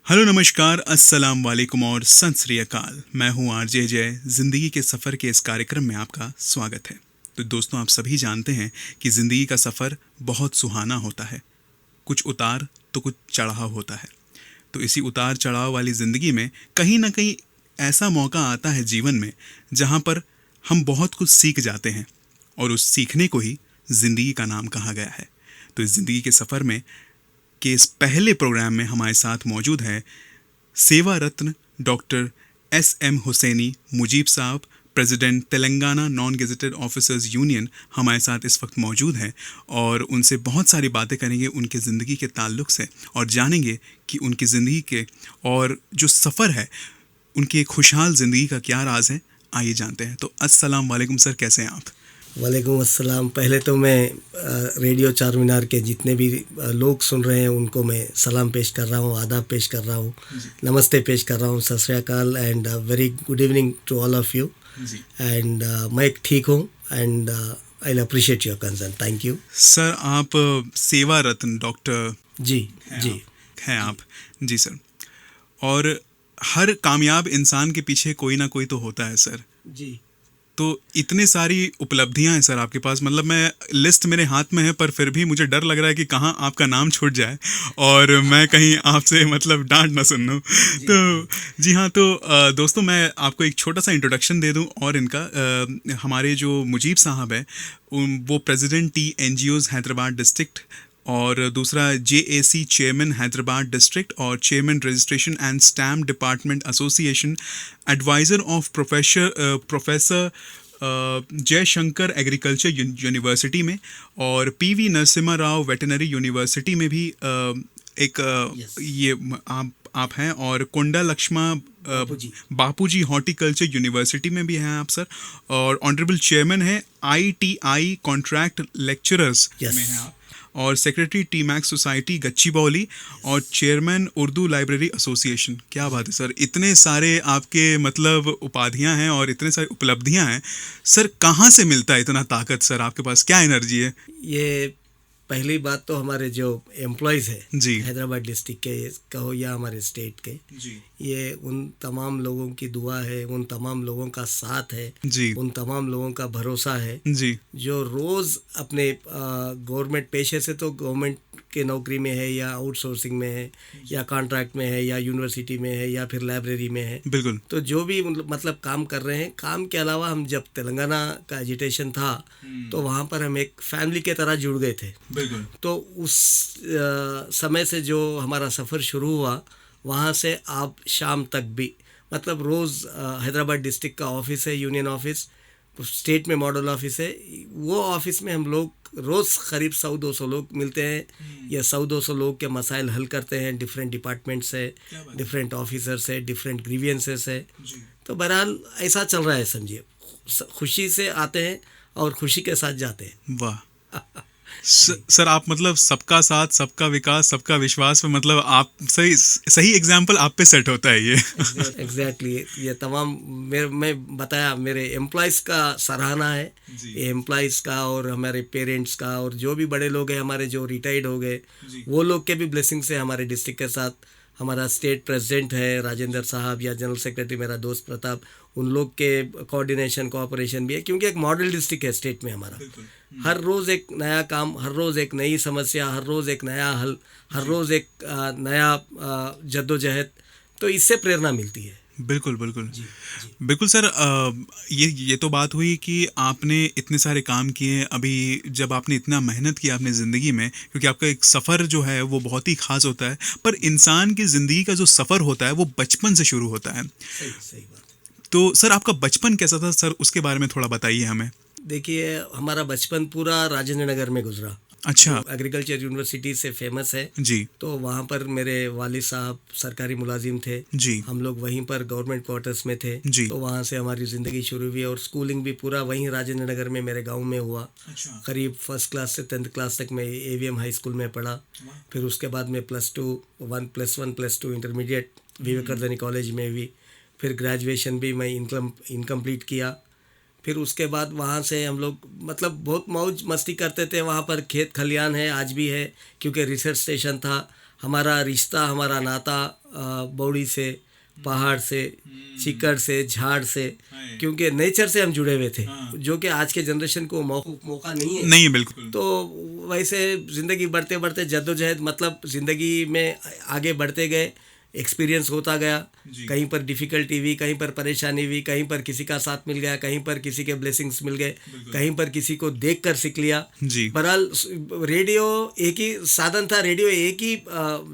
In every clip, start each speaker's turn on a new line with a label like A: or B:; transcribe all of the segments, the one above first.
A: Hello नमस्कार अस्सलाम वालेकुम और सत श्री अकाल। मैं हूं आरजे जय। ज़िंदगी के सफ़र के इस कार्यक्रम में आपका स्वागत है। तो दोस्तों, आप सभी जानते हैं कि ज़िंदगी का सफ़र बहुत सुहाना होता है। कुछ उतार तो कुछ चढ़ाव होता है। तो इसी उतार चढ़ाव वाली ज़िंदगी में कहीं ना कहीं ऐसा मौका आता है जीवन में जहां पर हम बहुत कुछ सीख जाते हैं, और उस सीखने को ही ज़िंदगी का नाम कहा गया है। तो इस ज़िंदगी के सफ़र में के इस पहले प्रोग्राम में हमारे साथ मौजूद है सेवा रत्न डॉक्टर एस.एम. हुसैनी मुजीब साहब, president Telangana non gazetted officers union हमारे साथ इस वक्त मौजूद हैं, और उनसे बहुत सारी बातें करेंगे उनके ज़िंदगी के ताल्लुक़ से, और जानेंगे कि उनकी ज़िंदगी के और जो सफ़र है उनकी एक खुशहाल ज़िंदगी का क्या राज है। आइए जानते हैं। तो अस्सलाम वालेकुम सर, कैसे हैं आप?
B: वालेकुम अस्सलाम। पहले तो मैं रेडियो चारमीनार के जितने भी लोग सुन रहे हैं उनको मैं सलाम पेश कर रहा हूँ, आदाब पेश कर रहा हूँ, नमस्ते पेश कर रहा हूँ, Sat Shri Akal and very good evening to all of you. And मैं ठीक हूँ and I will appreciate your concern. Thank you
A: sir, आप सेवा रत्न डॉक्टर
B: जी। जी
A: हैं आप? जी सर। और हर कामयाब इंसान के पीछे कोई ना कोई तो होता है सर।
B: जी।
A: तो इतने सारी उपलब्धियां हैं सर आपके पास, मतलब मैं लिस्ट मेरे हाथ में है, पर फिर भी मुझे डर लग रहा है कि कहाँ आपका नाम छूट जाए और मैं कहीं आपसे मतलब डांट ना सुन लूँ। तो जी हाँ, तो दोस्तों, मैं आपको एक छोटा सा इंट्रोडक्शन दे दूं। और इनका हमारे जो मुजीब साहब है वो प्रेसिडेंट TNGOs हैदराबाद डिस्ट्रिक्ट, और दूसरा JAC चेयरमैन हैदराबाद डिस्ट्रिक्ट, और chairman registration and stamp department association, adviser of professor Jayashankar agriculture university में, और PV Narasimha Rao veterinary university में भी एक ये आप हैं, और कोंडा लक्ष्मा बापूजी हॉर्टिकल्चर यूनिवर्सिटी में भी हैं आप सर, और ऑनरेबल चेयरमैन है ITI कॉन्ट्रैक्ट लेक्चरर्स में हैं आप, और सेक्रेटरी टीमैक्स सोसाइटी गच्चीबौली, और चेयरमैन उर्दू लाइब्रेरी एसोसिएशन। क्या बात है सर, इतने सारे आपके मतलब उपाधियां हैं और इतने सारी उपलब्धियां हैं सर। कहाँ से मिलता है इतना ताकत सर? आपके पास क्या एनर्जी है?
B: ये पहली बात तो हमारे जो एम्प्लॉयज़ है
A: जी
B: हैदराबाद डिस्ट्रिक्ट के कहो या हमारे स्टेट के,
A: जी
B: ये उन तमाम लोगों की दुआ है, उन तमाम लोगों का साथ है,
A: जी
B: उन तमाम लोगों का भरोसा है
A: जी
B: जो रोज़ अपने गवर्नमेंट पेशे से तो गवर्नमेंट के नौकरी में है या आउटसोर्सिंग में है या कॉन्ट्रैक्ट में है या यूनिवर्सिटी में है या फिर लाइब्रेरी में है।
A: बिल्कुल।
B: तो जो भी मतलब काम कर रहे हैं, काम के अलावा हम जब तेलंगाना का एजिटेशन था तो वहाँ पर हम एक फैमिली के तरह जुड़ गए थे।
A: बिल्कुल।
B: तो उस समय से जो हमारा सफ़र शुरू हुआ, वहाँ से आप शाम तक भी मतलब रोज़ हैदराबाद डिस्ट्रिक्ट का ऑफिस है, यूनियन ऑफिस, स्टेट में मॉडल ऑफिस है, वो ऑफिस में हम लोग रोज़ करीब 100-200 लोग मिलते हैं या 100-200 लोग के मसाइल हल करते हैं। डिफरेंट डिपार्टमेंट से, डिफरेंट ऑफिसर से, डिफरेंट ग्रीवियंसेस है। तो बहरहाल ऐसा चल रहा है समझिए। खुशी से आते हैं और खुशी के साथ जाते हैं।
A: वाह सर, आप मतलब सबका साथ, सबका विकास, सबका विश्वास में, मतलब आप सही सही एग्जाम्पल आप पे सेट होता है ये।
B: एग्जैक्टली ये तमाम मैं बताया मेरे एम्प्लॉयज़ का सराहना है, ये एम्प्लॉयज़ का और हमारे पेरेंट्स का, और जो भी बड़े लोग हैं हमारे जो रिटायर्ड हो गए वो लोग के भी ब्लेसिंग से हमारे डिस्ट्रिक्ट के साथ हमारा स्टेट प्रेसिडेंट है राजेंद्र साहब या जनरल सेक्रेटरी मेरा दोस्त प्रताप, उन लोग के कोऑर्डिनेशन कोऑपरेशन भी है, क्योंकि एक मॉडल डिस्ट्रिक्ट है स्टेट में हमारा। हर रोज़ एक नया काम, हर रोज़ एक नई समस्या, हर रोज़ एक नया हल, हर रोज़ एक नया जद्दोजहद। तो इससे प्रेरणा मिलती है।
A: बिल्कुल बिल्कुल।
B: जी।
A: बिल्कुल सर। ये तो बात हुई कि आपने इतने सारे काम किए। अभी जब आपने इतना मेहनत किया अपने ज़िंदगी में, क्योंकि आपका एक सफ़र जो है वो बहुत ही ख़ास होता है, पर इंसान की ज़िंदगी का जो सफ़र होता है वो बचपन से शुरू होता है।
B: सही बात।
A: तो सर, आपका बचपन कैसा था सर? उसके बारे में थोड़ा बताइए हमें।
B: देखिए, हमारा बचपन पूरा राजेंद्र नगर में गुजरा।
A: अच्छा।
B: एग्रीकल्चर यूनिवर्सिटी से फेमस है।
A: जी
B: तो वहाँ पर मेरे वालिद साहब सरकारी मुलाजिम थे।
A: जी
B: हम लोग वहीं पर गवर्नमेंट क्वार्टर्स में थे।
A: जी।
B: तो वहाँ से हमारी ज़िंदगी शुरू हुई और स्कूलिंग भी पूरा वहीं राजेंद्र नगर में मेरे गांव में हुआ।
A: अच्छा।
B: करीब फर्स्ट क्लास से 10th क्लास तक मैं AVM हाई स्कूल में पढ़ा। फिर उसके बाद में +1 +2 इंटरमीडिएट विवेकानंद कॉलेज में भी। फिर ग्रेजुएशन भी मैं इनकम्प्लीट किया। फिर उसके बाद वहाँ से हम लोग मतलब बहुत मौज मस्ती करते थे। वहाँ पर खेत खलियान है, आज भी है, क्योंकि रिसर्च स्टेशन था। हमारा रिश्ता, हमारा नाता बौड़ी से, पहाड़ से, चिकड़ से, झाड़ से, क्योंकि नेचर से हम जुड़े हुए थे, जो कि आज के जनरेशन को मौका नहीं है।
A: नहीं, बिल्कुल।
B: तो वैसे ज़िंदगी बढ़ते बढ़ते जद्दोजहद, मतलब ज़िंदगी में आगे बढ़ते गए, एक्सपीरियंस होता गया, कहीं पर डिफ़िकल्टी हुई, कहीं पर परेशानी हुई, कहीं पर किसी का साथ मिल गया, कहीं पर किसी के ब्लेसिंग्स मिल गए, कहीं पर किसी को देख कर सीख लिया।
A: जी।
B: बहरहाल रेडियो एक ही साधन था, रेडियो एक ही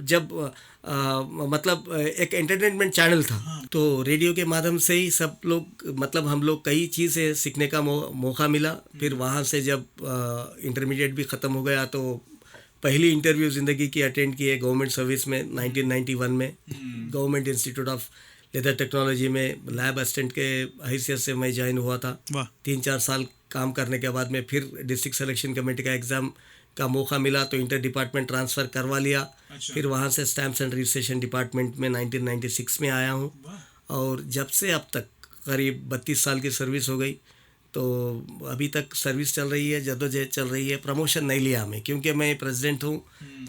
B: जब मतलब एक एंटरटेनमेंट चैनल था, तो रेडियो के माध्यम से ही सब लोग, मतलब हम लोग कई चीज़ें सीखने का मौका मिला। फिर वहाँ से जब इंटरमीडिएट भी ख़त्म हो गया तो पहली इंटरव्यू ज़िंदगी की अटेंड की है गवर्नमेंट सर्विस में 1991 में, government institute of leather technology में लैब असिस्टेंट के हैसियत से मैं ज्वाइन हुआ था। 3-4 साल काम करने के बाद में फिर डिस्ट्रिक्ट सिलेक्शन कमेटी का एग्ज़ाम का मौका मिला तो इंटर डिपार्टमेंट ट्रांसफ़र करवा लिया। फिर वहाँ से स्टैम्प्स एंड रजिस्ट्रेशन डिपार्टमेंट में 1996 में आया हूँ, और जब से अब तक करीब 32 साल की सर्विस हो गई। तो अभी तक सर्विस चल रही है, जद्दोजहद चल रही है। प्रमोशन नहीं लिया हमें, क्योंकि मैं प्रेसिडेंट हूँ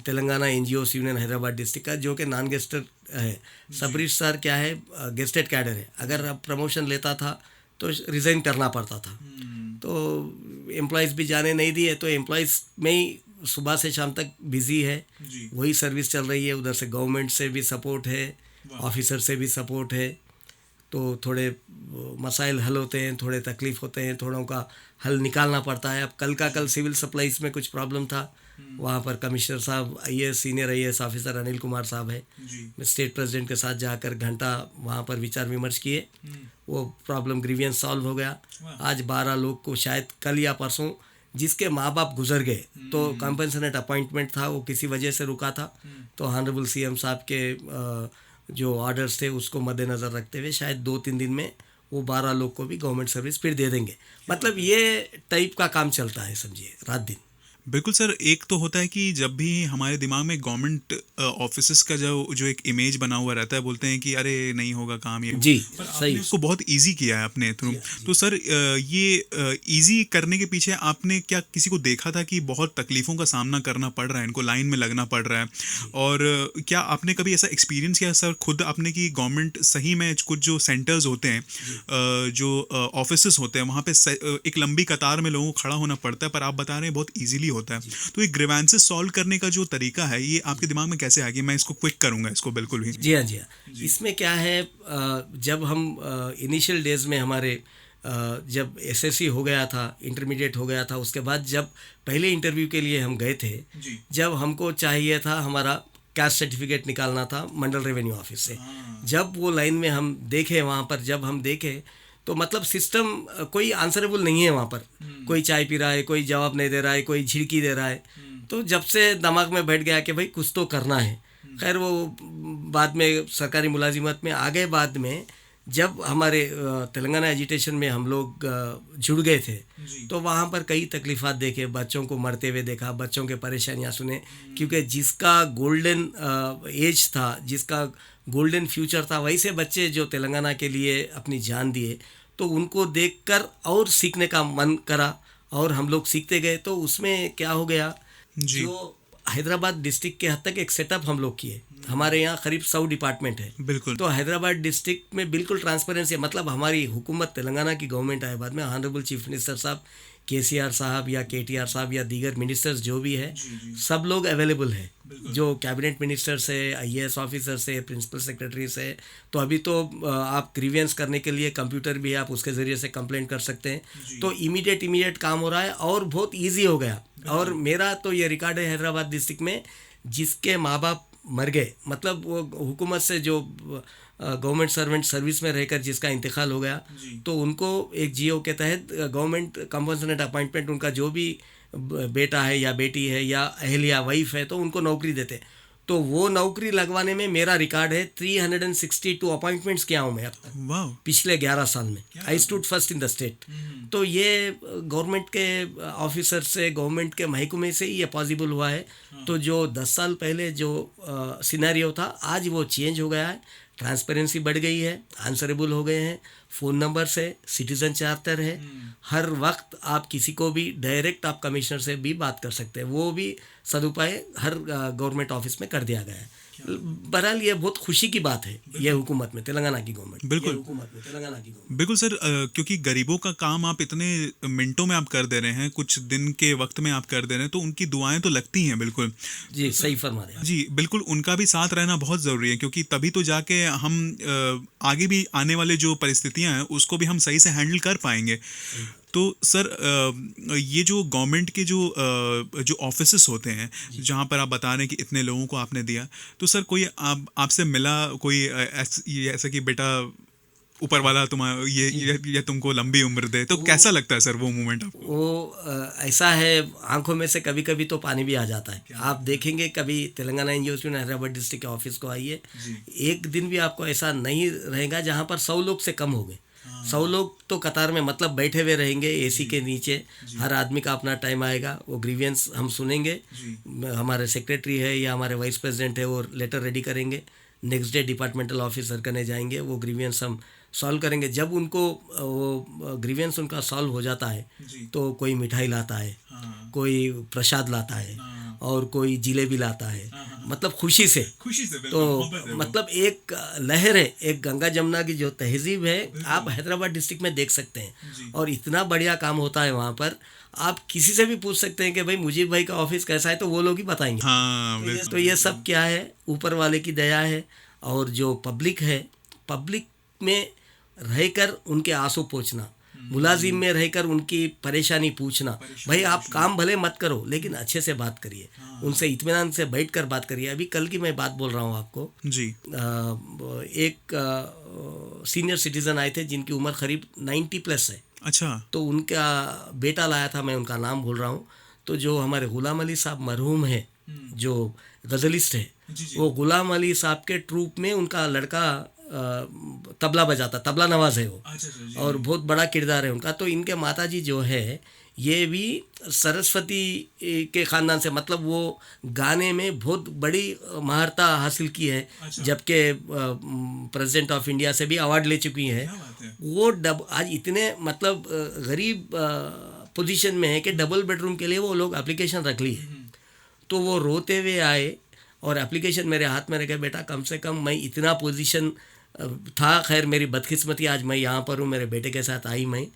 B: Telangana NGOs union Hyderabad district का, जो कि नॉन गेस्टेड है। सब रजिस्ट्रार क्या है, गेस्टेड कैडर है। अगर अब प्रमोशन लेता था तो रिज़ाइन करना पड़ता था, तो एम्प्लॉयज़ भी जाने नहीं दिए, तो एम्प्लॉयज़ में ही सुबह से शाम तक बिज़ी है, वही सर्विस चल रही है। उधर से गवर्नमेंट से भी सपोर्ट है, ऑफिसर से भी सपोर्ट है, तो थोड़े मसाइल हल होते हैं, थोड़े तकलीफ़ होते हैं, थोड़ों का हल निकालना पड़ता है। अब कल सिविल सप्लाईज़ में कुछ प्रॉब्लम था, वहाँ पर कमिश्नर साहब IAS senior IAS officer Anil Kumar साहब है, मैं स्टेट प्रेसिडेंट के साथ जाकर घंटा वहाँ पर विचार विमर्श किए, वो प्रॉब्लम ग्रीवियंस सॉल्व हो गया। आज 12 लोग को शायद कल या परसों, जिसके माँ बाप गुजर गए तो कंपनसेट अपॉइंटमेंट था, वो किसी वजह से रुका था, तो ऑनरेबल CM साहब के जो ऑर्डर्स थे उसको मद्देनज़र रखते हुए शायद 2-3 दिन में वो 12 लोग को भी गवर्नमेंट सर्विस फिर दे देंगे। मतलब ये टाइप का काम चलता है, समझिए, रात दिन।
A: बिल्कुल सर। एक तो होता है कि जब भी हमारे दिमाग में गवर्नमेंट ऑफिसेस का जो एक इमेज बना हुआ रहता है, बोलते हैं कि अरे नहीं होगा काम ये,
B: जी,
A: पर
B: सही।
A: आपने उसको बहुत इजी किया है अपने थ्रू। तो सर ये इजी करने के पीछे आपने क्या किसी को देखा था कि बहुत तकलीफ़ों का सामना करना पड़ रहा है, इनको लाइन में लगना पड़ रहा है, और क्या आपने कभी ऐसा एक्सपीरियंस किया सर खुद आपने कि गवर्नमेंट सही में कुछ जो सेंटर्स होते हैं, जो ऑफिसेस होते हैं, वहाँ पे एक लंबी कतार में लोगों को खड़ा होना पड़ता है, पर आप बता रहे हैं बहुत ईजिली होता है। तो ये ग्रीवेंसेस सॉल्व करने का जो तरीका है, ये आपके दिमाग में कैसे आ गया? मैं इसको क्विक करूंगा इसको बिल्कुल ही।
B: जी हाँ। इसमें क्या है, जब हम इनिशियल डेज में हमारे जब SSC हो गया था, इंटरमीडिएट हो गया था, उसके बाद जब पहले इंटरव्यू के लिए हम गए थे, जब हमको चाहिए था, हमारा कास्ट सर्टिफिकेट निकालना था मंडल रेवेन्यू ऑफिस से, जब वो लाइन में हम देखे, वहाँ पर जब हम देखे तो मतलब सिस्टम कोई आंसरेबल नहीं है वहाँ पर। कोई चाय पी रहा है, कोई जवाब नहीं दे रहा है, कोई झिड़की दे रहा है। तो जब से दिमाग में बैठ गया कि भाई कुछ तो करना है। खैर वो बाद में सरकारी मुलाजिमत में आ गए। बाद में जब हमारे तेलंगाना एजुटेशन में हम लोग जुड़ गए थे, तो वहाँ पर कई तकलीफ़ात देखे, बच्चों को मरते हुए देखा, बच्चों के परेशानियाँ सुने, क्योंकि जिसका गोल्डन एज था, जिसका गोल्डन फ्यूचर था, वैसे बच्चे जो तेलंगाना के लिए अपनी जान दिए, तो उनको देखकर और सीखने का मन करा, और हम लोग सीखते गए। तो उसमें क्या हो गया, जो हैदराबाद डिस्ट्रिक्ट के हद तक एक सेटअप हम लोग किए। हमारे यहाँ करीब 100 डिपार्टमेंट है।
A: बिल्कुल।
B: तो हैदराबाद डिस्ट्रिक्ट में बिल्कुल ट्रांसपेरेंसी है। मतलब हमारी हुकूमत, तेलंगाना की गवर्नमेंट आए बाद में, ऑनरेबल चीफ मिनिस्टर साहब KCR साहब या KTR साहब या दीगर मिनिस्टर्स जो भी है, सब लोग अवेलेबल है। जो कैबिनेट मिनिस्टर से, IAS ऑफिसर से, प्रिंसिपल सेक्रेटरी से। तो अभी तो आप ग्रीवियंस करने के लिए कंप्यूटर भी है, आप उसके ज़रिए से कंप्लेंट कर सकते हैं। तो इमीडिएट काम हो रहा है और बहुत ईजी हो गया। और मेरा तो ये रिकॉर्ड है हैदराबाद डिस्ट्रिक्ट में, जिसके माँ बाप मर गए, मतलब वो हुकूमत से जो गवर्नमेंट सर्वेंट सर्विस में रहकर जिसका इंतकाल हो गया, तो उनको एक GO के तहत गवर्नमेंट कंपनसेट अपॉइंटमेंट, उनका जो भी बेटा है या बेटी है या अहलिया वाइफ है, तो उनको नौकरी देते। तो वो नौकरी लगवाने में मेरा रिकॉर्ड है 362 अपॉइंटमेंट्स किया हूँ मैं अब तक पिछले 11 साल में। I stood first in the state. तो ये गवर्नमेंट के ऑफिसर से, गवर्नमेंट के महकमे से ही ये पॉसिबल हुआ है। तो जो 10 साल पहले जो सिनेरियो था, आज वो चेंज हो गया है। ट्रांसपेरेंसी बढ़ गई है, आंसरेबल हो गए हैं, फ़ोन नंबर से, सिटीज़न चार्टर है, हर वक्त आप किसी को भी डायरेक्ट आप कमिश्नर से भी बात कर सकते हैं, वो भी सदुपाय हर गवर्नमेंट ऑफिस में कर दिया गया है। बहरहाल ये बहुत खुशी की बात है, ये हुकूमत में, तेलंगाना की गवर्नमेंट,
A: बिल्कुल।
B: ये हुकूमत में, तेलंगाना की गवर्नमेंट।
A: बिल्कुल सर, क्योंकि गरीबों का काम आप इतने मिनटों में आप कर दे रहे हैं, कुछ दिन के वक्त में आप कर दे रहे हैं, तो उनकी दुआएं तो लगती हैं। बिल्कुल
B: जी, सही फरमा रहे हैं।
A: जी, बिल्कुल उनका भी साथ रहना बहुत ज़रूरी है, क्योंकि तभी तो जाके हम आगे भी आने वाले जो परिस्थितियां हैं उसको भी हम सही से हैंडल कर पाएंगे। तो सर, ये जो गवर्नमेंट के जो ऑफिसेस होते हैं जहाँ पर आप बता रहे हैं कि इतने लोगों को आपने दिया, तो सर कोई आपसे मिला कोई ऐसा कि बेटा ऊपर वाला तुम्हारा ये तुमको लंबी उम्र दे, तो कैसा लगता है सर वो मोमेंट आपको?
B: वो ऐसा है, आंखों में से कभी कभी तो पानी भी आ जाता है। आप देखेंगे कभी तेलंगाना एनजीओ में हैदराबाद डिस्ट्रिक्ट के ऑफिस को आइए, एक दिन भी आपको ऐसा नहीं रहेगा जहाँ पर 100 लोग से कम हो गए। 100 लोग तो कतार में मतलब बैठे हुए रहेंगे एसी के नीचे, हर आदमी का अपना टाइम आएगा, वो ग्रीवियंस हम सुनेंगे, हमारे सेक्रेटरी है या हमारे वाइस प्रेसिडेंट है वो लेटर रेडी करेंगे, नेक्स्ट डे डिपार्टमेंटल ऑफिसर करने जाएंगे, वो ग्रीवियंस हम सॉल्व करेंगे। जब उनको वो ग्रीवियंस उनका सॉल्व हो जाता है तो कोई मिठाई लाता है, कोई प्रसाद लाता है, और कोई जिलेबी लाता है, मतलब खुशी से तो मतलब एक लहर है, एक गंगा जमुना की जो तहजीब है आप हैदराबाद डिस्ट्रिक्ट में देख सकते हैं, और इतना बढ़िया काम होता है वहाँ पर। आप किसी से भी पूछ सकते हैं कि भाई मुजीब भाई का ऑफिस कैसा है, तो वो लोग ही बताएंगे। तो ये सब क्या है, ऊपर वाले की दया है, और जो पब्लिक है, पब्लिक में रहकर उनके आंसू पोंछना, मुलाजिम में रहकर उनकी परेशानी पूछना, भाई आप काम भले मत करो लेकिन अच्छे से बात करिए, उनसे इत्मीनान से बैठकर बात करिए। अभी कल की मैं बात बोल रहा हूँ आपको
A: जी।
B: एक सीनियर सिटीजन आए थे जिनकी उम्र करीब 90 प्लस है।
A: अच्छा।
B: तो उनका बेटा लाया था, मैं उनका नाम भूल रहा हूँ, तो जो हमारे गुलाम अली साहब मरहूम है, जो गज़लिस्ट है, वो गुलाम अली साहब के ट्रूप में उनका लड़का तबला बजाता, तबला नवाज है वो, और बहुत बड़ा किरदार है उनका। तो इनके माताजी जो है ये भी सरस्वती के ख़ानदान से, मतलब वो गाने में बहुत बड़ी महारता हासिल की है, जबकि प्रेसिडेंट ऑफ इंडिया से भी अवार्ड ले चुकी हैं। वो आज इतने मतलब गरीब पोजीशन में है कि डबल बेडरूम के लिए वो लोग एप्लीकेशन रख ली है। तो वो रोते हुए आए और एप्लीकेशन मेरे हाथ में रखे, बेटा कम से कम मैं इतना पोजीशन था, खैर मेरी बदकिस्मती आज मैं यहाँ पर हूँ, मेरे बेटे के साथ आई मैं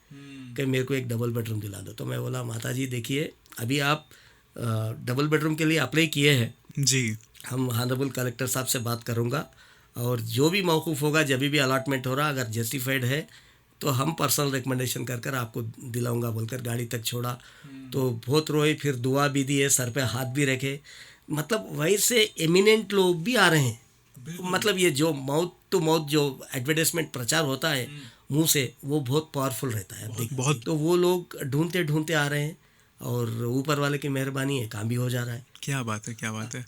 B: कि मेरे को एक डबल बेडरूम दिला दो। तो मैं बोला माता जी देखिए, अभी आप डबल बेडरूम के लिए अप्लाई किए हैं
A: जी, हम
B: ऑनरेबल कलेक्टर साहब से बात करूँगा, और जो भी मौकूफ़ होगा, जब भी अलॉटमेंट हो रहा, अगर जस्टिफाइड है तो हम पर्सनल रिकमेंडेशन कर आपको दिलाऊंगा बोलकर गाड़ी तक छोड़ा। तो बहुत रोए, फिर दुआ भी दी है, सर पे हाथ भी रखे। मतलब वैसे एमिनेंट लोग भी आ रहे हैं, मतलब ये जो माउथ टू माउथ जो एडवर्टाइजमेंट प्रचार होता है मुंह से, वो बहुत पावरफुल रहता है बहुत। तो वो लोग ढूंढते ढूंढते आ रहे हैं, और ऊपर वाले की मेहरबानी है, काम भी हो जा रहा है।
A: क्या बात है, क्या बात है।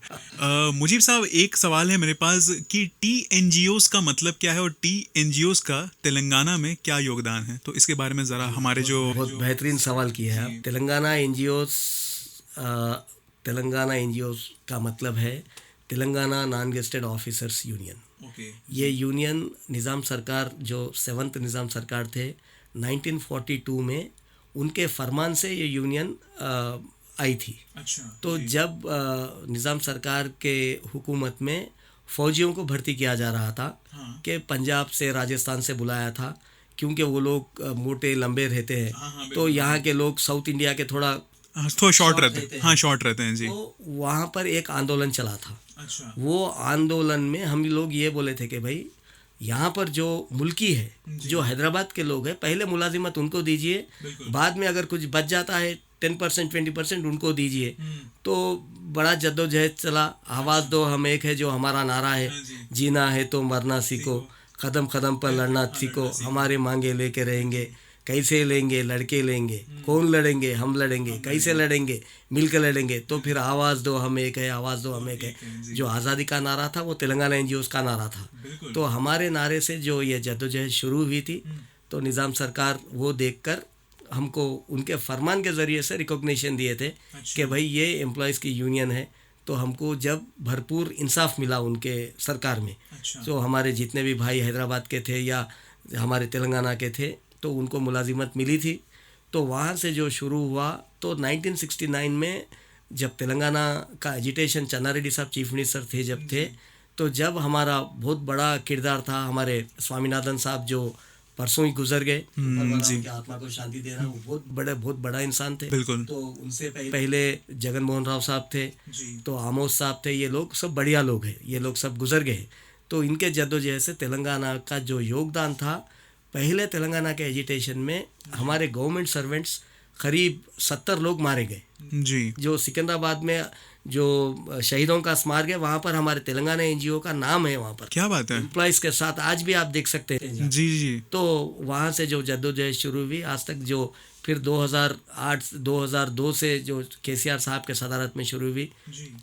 A: मुजीब साहब, एक सवाल है मेरे पास कि TNGOs का मतलब क्या है, और TNGOs का तेलंगाना में क्या योगदान है, तो इसके बारे में ज़रा हमारे जो
B: बहुत बेहतरीन सवाल किया है आप। तेलंगाना एनजीओस का मतलब है Telangana non gazetted officers union. ये यूनियन निज़ाम सरकार, जो 7th निज़ाम सरकार थे 1942 में, उनके फरमान से ये यूनियन आई थी। तो जब निज़ाम सरकार के हुकूमत में फ़ौजियों को भर्ती किया जा रहा था, कि पंजाब से राजस्थान से बुलाया था, क्योंकि वो लोग मोटे लंबे रहते हैं, तो यहाँ के लोग साउथ इंडिया के थोड़ा
A: शॉर्ट रहते हैं। हाँ, शॉर्ट रहते हैं जी।
B: तो वहाँ पर एक आंदोलन चला था। वो आंदोलन में हम लोग ये बोले थे कि भाई यहाँ पर जो मुल्की है, जो हैदराबाद के लोग हैं, पहले मुलाजिमत उनको दीजिए, बाद में अगर कुछ बच जाता है 10% 20% उनको दीजिए। तो बड़ा जद्दोजहद चला, आवाज़ दो हम एक है जो हमारा नारा है, जीना है तो मरना सीखो, कदम कदम पर लड़ना सीखो, हमारे मांगे लेके रहेंगे, कैसे लेंगे, लड़के लेंगे, कौन लड़ेंगे, हम लड़ेंगे, कैसे लड़ेंगे, मिलकर लड़ेंगे। तो फिर आवाज़ दो हम एक है, आवाज़ दो हम एक है, जो आज़ादी का नारा था वो तेलंगाना एनजीओस का नारा था। तो हमारे नारे से जो ये जद्दोजहद शुरू हुई थी, तो निज़ाम सरकार वो देखकर हमको उनके फरमान के ज़रिए से रिकॉग्निशन दिए थे कि भाई ये एम्प्लॉयज़ की यूनियन है, तो हमको जब भरपूर इंसाफ मिला उनके सरकार में,
A: अच्छा।
B: तो हमारे जितने भी भाई हैदराबाद के थे या हमारे तेलंगाना के थे तो उनको मुलाजिमत मिली थी। तो वहाँ से जो शुरू हुआ तो 1969 में जब तेलंगाना का एजिटेशन, चन्ना रेड्डी साहब चीफ मिनिस्टर थे जब थे, तो जब हमारा बहुत बड़ा किरदार था हमारे स्वामीनाथन साहब जो परसों ही गुजर गए, ऊपर वाला उनकी आत्मा को शांति दे रहा, वो बहुत बड़ा इंसान थे।
A: बिल्कुल।
B: तो उनसे पहले जगन मोहन राव साहब थे, तो आमोस साहब थे, ये लोग सब बढ़िया लोग हैं, ये लोग सब गुजर गए। तो इनके जद्दोजहद से तेलंगाना का जो योगदान था, पहले तेलंगाना के एजिटेशन में हमारे गवर्नमेंट सर्वेंट्स करीब 70 लोग मारे गए
A: जी।
B: जो सिकंदराबाद में जो शहीदों का स्मारक है वहाँ पर हमारे तेलंगाना एनजीओ का नाम है, वहाँ पर
A: क्या बात है।
B: एम्प्लॉइज के साथ आज भी आप देख सकते हैं।
A: जी जी।
B: तो वहाँ से जो जद्दोजहद शुरू हुई आज तक, जो फिर 2008-2002 से जो केसीआर साहब के सदारत में शुरू हुई,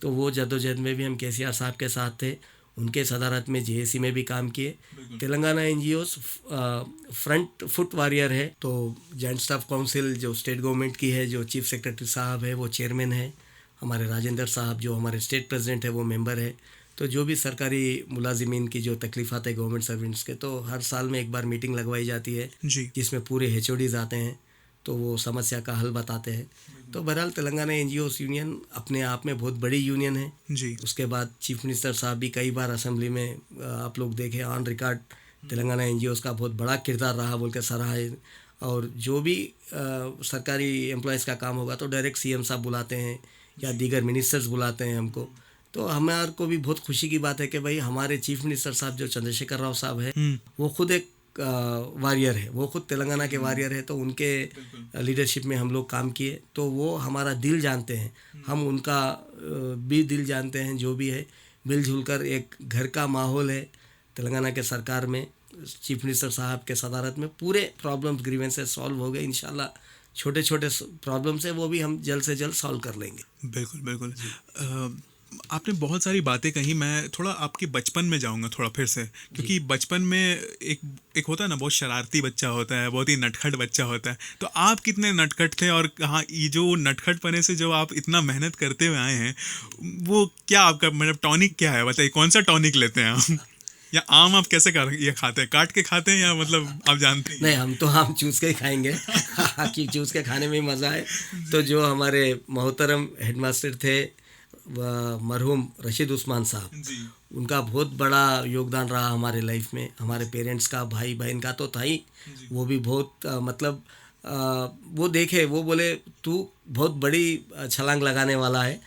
B: तो वो जद्दोजहद में भी हम केसीआर साहब के साथ थे, उनके सदारत में जेएसी में भी काम किए। Telangana NGOs front foot warrior है, तो जॉइंट स्टाफ काउंसिल जो स्टेट गवर्नमेंट की है, जो चीफ सेक्रेटरी साहब है वो चेयरमैन है, हमारे राजेंद्र साहब जो हमारे स्टेट प्रेसिडेंट है वो मेंबर है। तो जो भी सरकारी मुलाजिमीन की जो तकलीफ़ात है गवर्नमेंट सर्वेंट्स के, तो हर साल में एक बार मीटिंग लगवाई जाती है
A: जी।
B: जिसमें पूरे HODs आते हैं, तो वो समस्या का हल बताते हैं। तो बहरहाल तेलंगाना एनजीओस यूनियन अपने आप में बहुत बड़ी यूनियन है
A: जी।
B: उसके बाद चीफ मिनिस्टर साहब भी कई बार असेंबली में आप लोग देखें ऑन रिकॉर्ड तेलंगाना एनजीओस का बहुत बड़ा किरदार रहा बोल के सराहे। और जो भी सरकारी एम्प्लॉयज़ का काम होगा तो डायरेक्ट सीएम साहब बुलाते हैं या दीगर मिनिस्टर्स बुलाते हैं हमको। तो हमारे को भी बहुत खुशी की बात है कि भाई हमारे चीफ मिनिस्टर साहब जो चंद्रशेखर राव साहब है वो खुद एक वॉरियर है, वो खुद तेलंगाना के वॉरियर है, तो उनके लीडरशिप में हम लोग काम किए, तो वो हमारा दिल जानते हैं, हम उनका भी दिल जानते हैं। जो भी है मिलजुल कर एक घर का माहौल है तेलंगाना के सरकार में, चीफ मिनिस्टर साहब के सदारत में पूरे प्रॉब्लम्स ग्रीवेंसेस सॉल्व हो गए इंशाल्लाह। छोटे छोटे प्रॉब्लम्स है वो भी हम जल्द से जल्द सॉल्व कर लेंगे।
A: बिल्कुल बिल्कुल। आपने बहुत सारी बातें कही, मैं थोड़ा आपके बचपन में जाऊंगा थोड़ा फिर से, क्योंकि बचपन में एक होता है ना, बहुत शरारती बच्चा होता है, बहुत ही नटखट बच्चा होता है। तो आप कितने नटखट थे और कहाँ ये जो नटखटपने से जो आप इतना मेहनत करते हुए आए हैं, वो क्या आपका मतलब टॉनिक क्या है, बताइए कौन सा टॉनिक लेते हैं आप? या आम आप कैसे ये खाते हैं, काट के खाते हैं या मतलब आप जानते हैं?
B: नहीं, हम तो आम चूस के ही खाएंगे कि चूस के खाने में ही मज़ा है। तो जो हमारे मोहतरम हेडमास्टर थे मरहूम रशीद उस्मान साहब, उनका बहुत बड़ा योगदान रहा हमारे लाइफ में। हमारे पेरेंट्स का, भाई बहन का तो था ही, वो भी बहुत मतलब वो देखे, वो बोले तू बहुत बड़ी छलांग लगाने वाला है,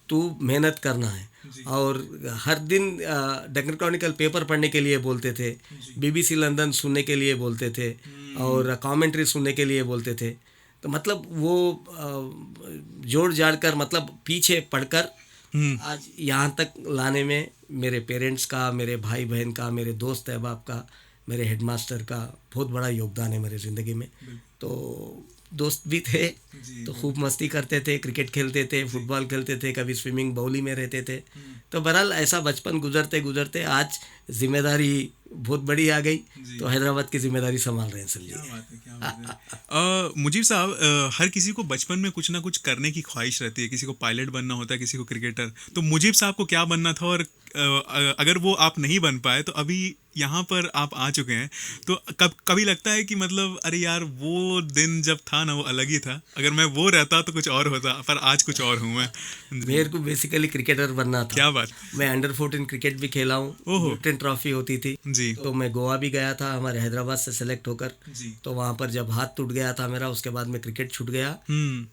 B: तू मेहनत करना है। और हर दिन डेक्कन क्रॉनिकल पेपर पढ़ने के लिए बोलते थे, BBC लंदन सुनने के लिए बोलते थे और कमेंट्री सुनने के लिए बोलते थे। तो मतलब वो जोड़ जाड़ कर मतलब पीछे पढ़कर आज यहाँ तक लाने में मेरे पेरेंट्स का, मेरे भाई बहन का, मेरे दोस्त अहबाब का, मेरे हेडमास्टर का बहुत बड़ा योगदान है मेरी ज़िंदगी में। तो दोस्त भी थे तो खूब मस्ती करते थे, क्रिकेट खेलते थे, फुटबॉल खेलते थे, कभी स्विमिंग बाउली में रहते थे। तो बहरहाल ऐसा बचपन गुजरते गुजरते आज जिम्मेदारी बहुत बड़ी आ गई, तो हैदराबाद की जिम्मेदारी संभाल रहे हैं समझिए।
A: मुजीब साहब, हर किसी को बचपन में कुछ ना कुछ करने की ख्वाहिश रहती है, किसी को पायलट बनना होता है, किसी को क्रिकेटर। तो मुजीब साहब को क्या बनना था, और अगर वो आप नहीं बन पाए तो अभी यहाँ पर आप आ चुके हैं, तो कभी लगता है कि मतलब अरे यार वो दिन जब था ना वो अलग ही था, अगर मैं वो रहता तो कुछ और होता, पर आज कुछ और हूँ मैं।
B: मेरे को बेसिकली क्रिकेटर बनना था।
A: क्या बात।
B: मैं अंडर 14 क्रिकेट भी खेला हूँ, कैप्टन ट्रॉफी होती थी
A: जी।
B: तो मैं गोवा भी गया था हमारे हैदराबाद से सेलेक्ट होकर
A: जी।
B: तो वहाँ पर जब हाथ टूट गया था मेरा, उसके बाद में क्रिकेट छूट गया।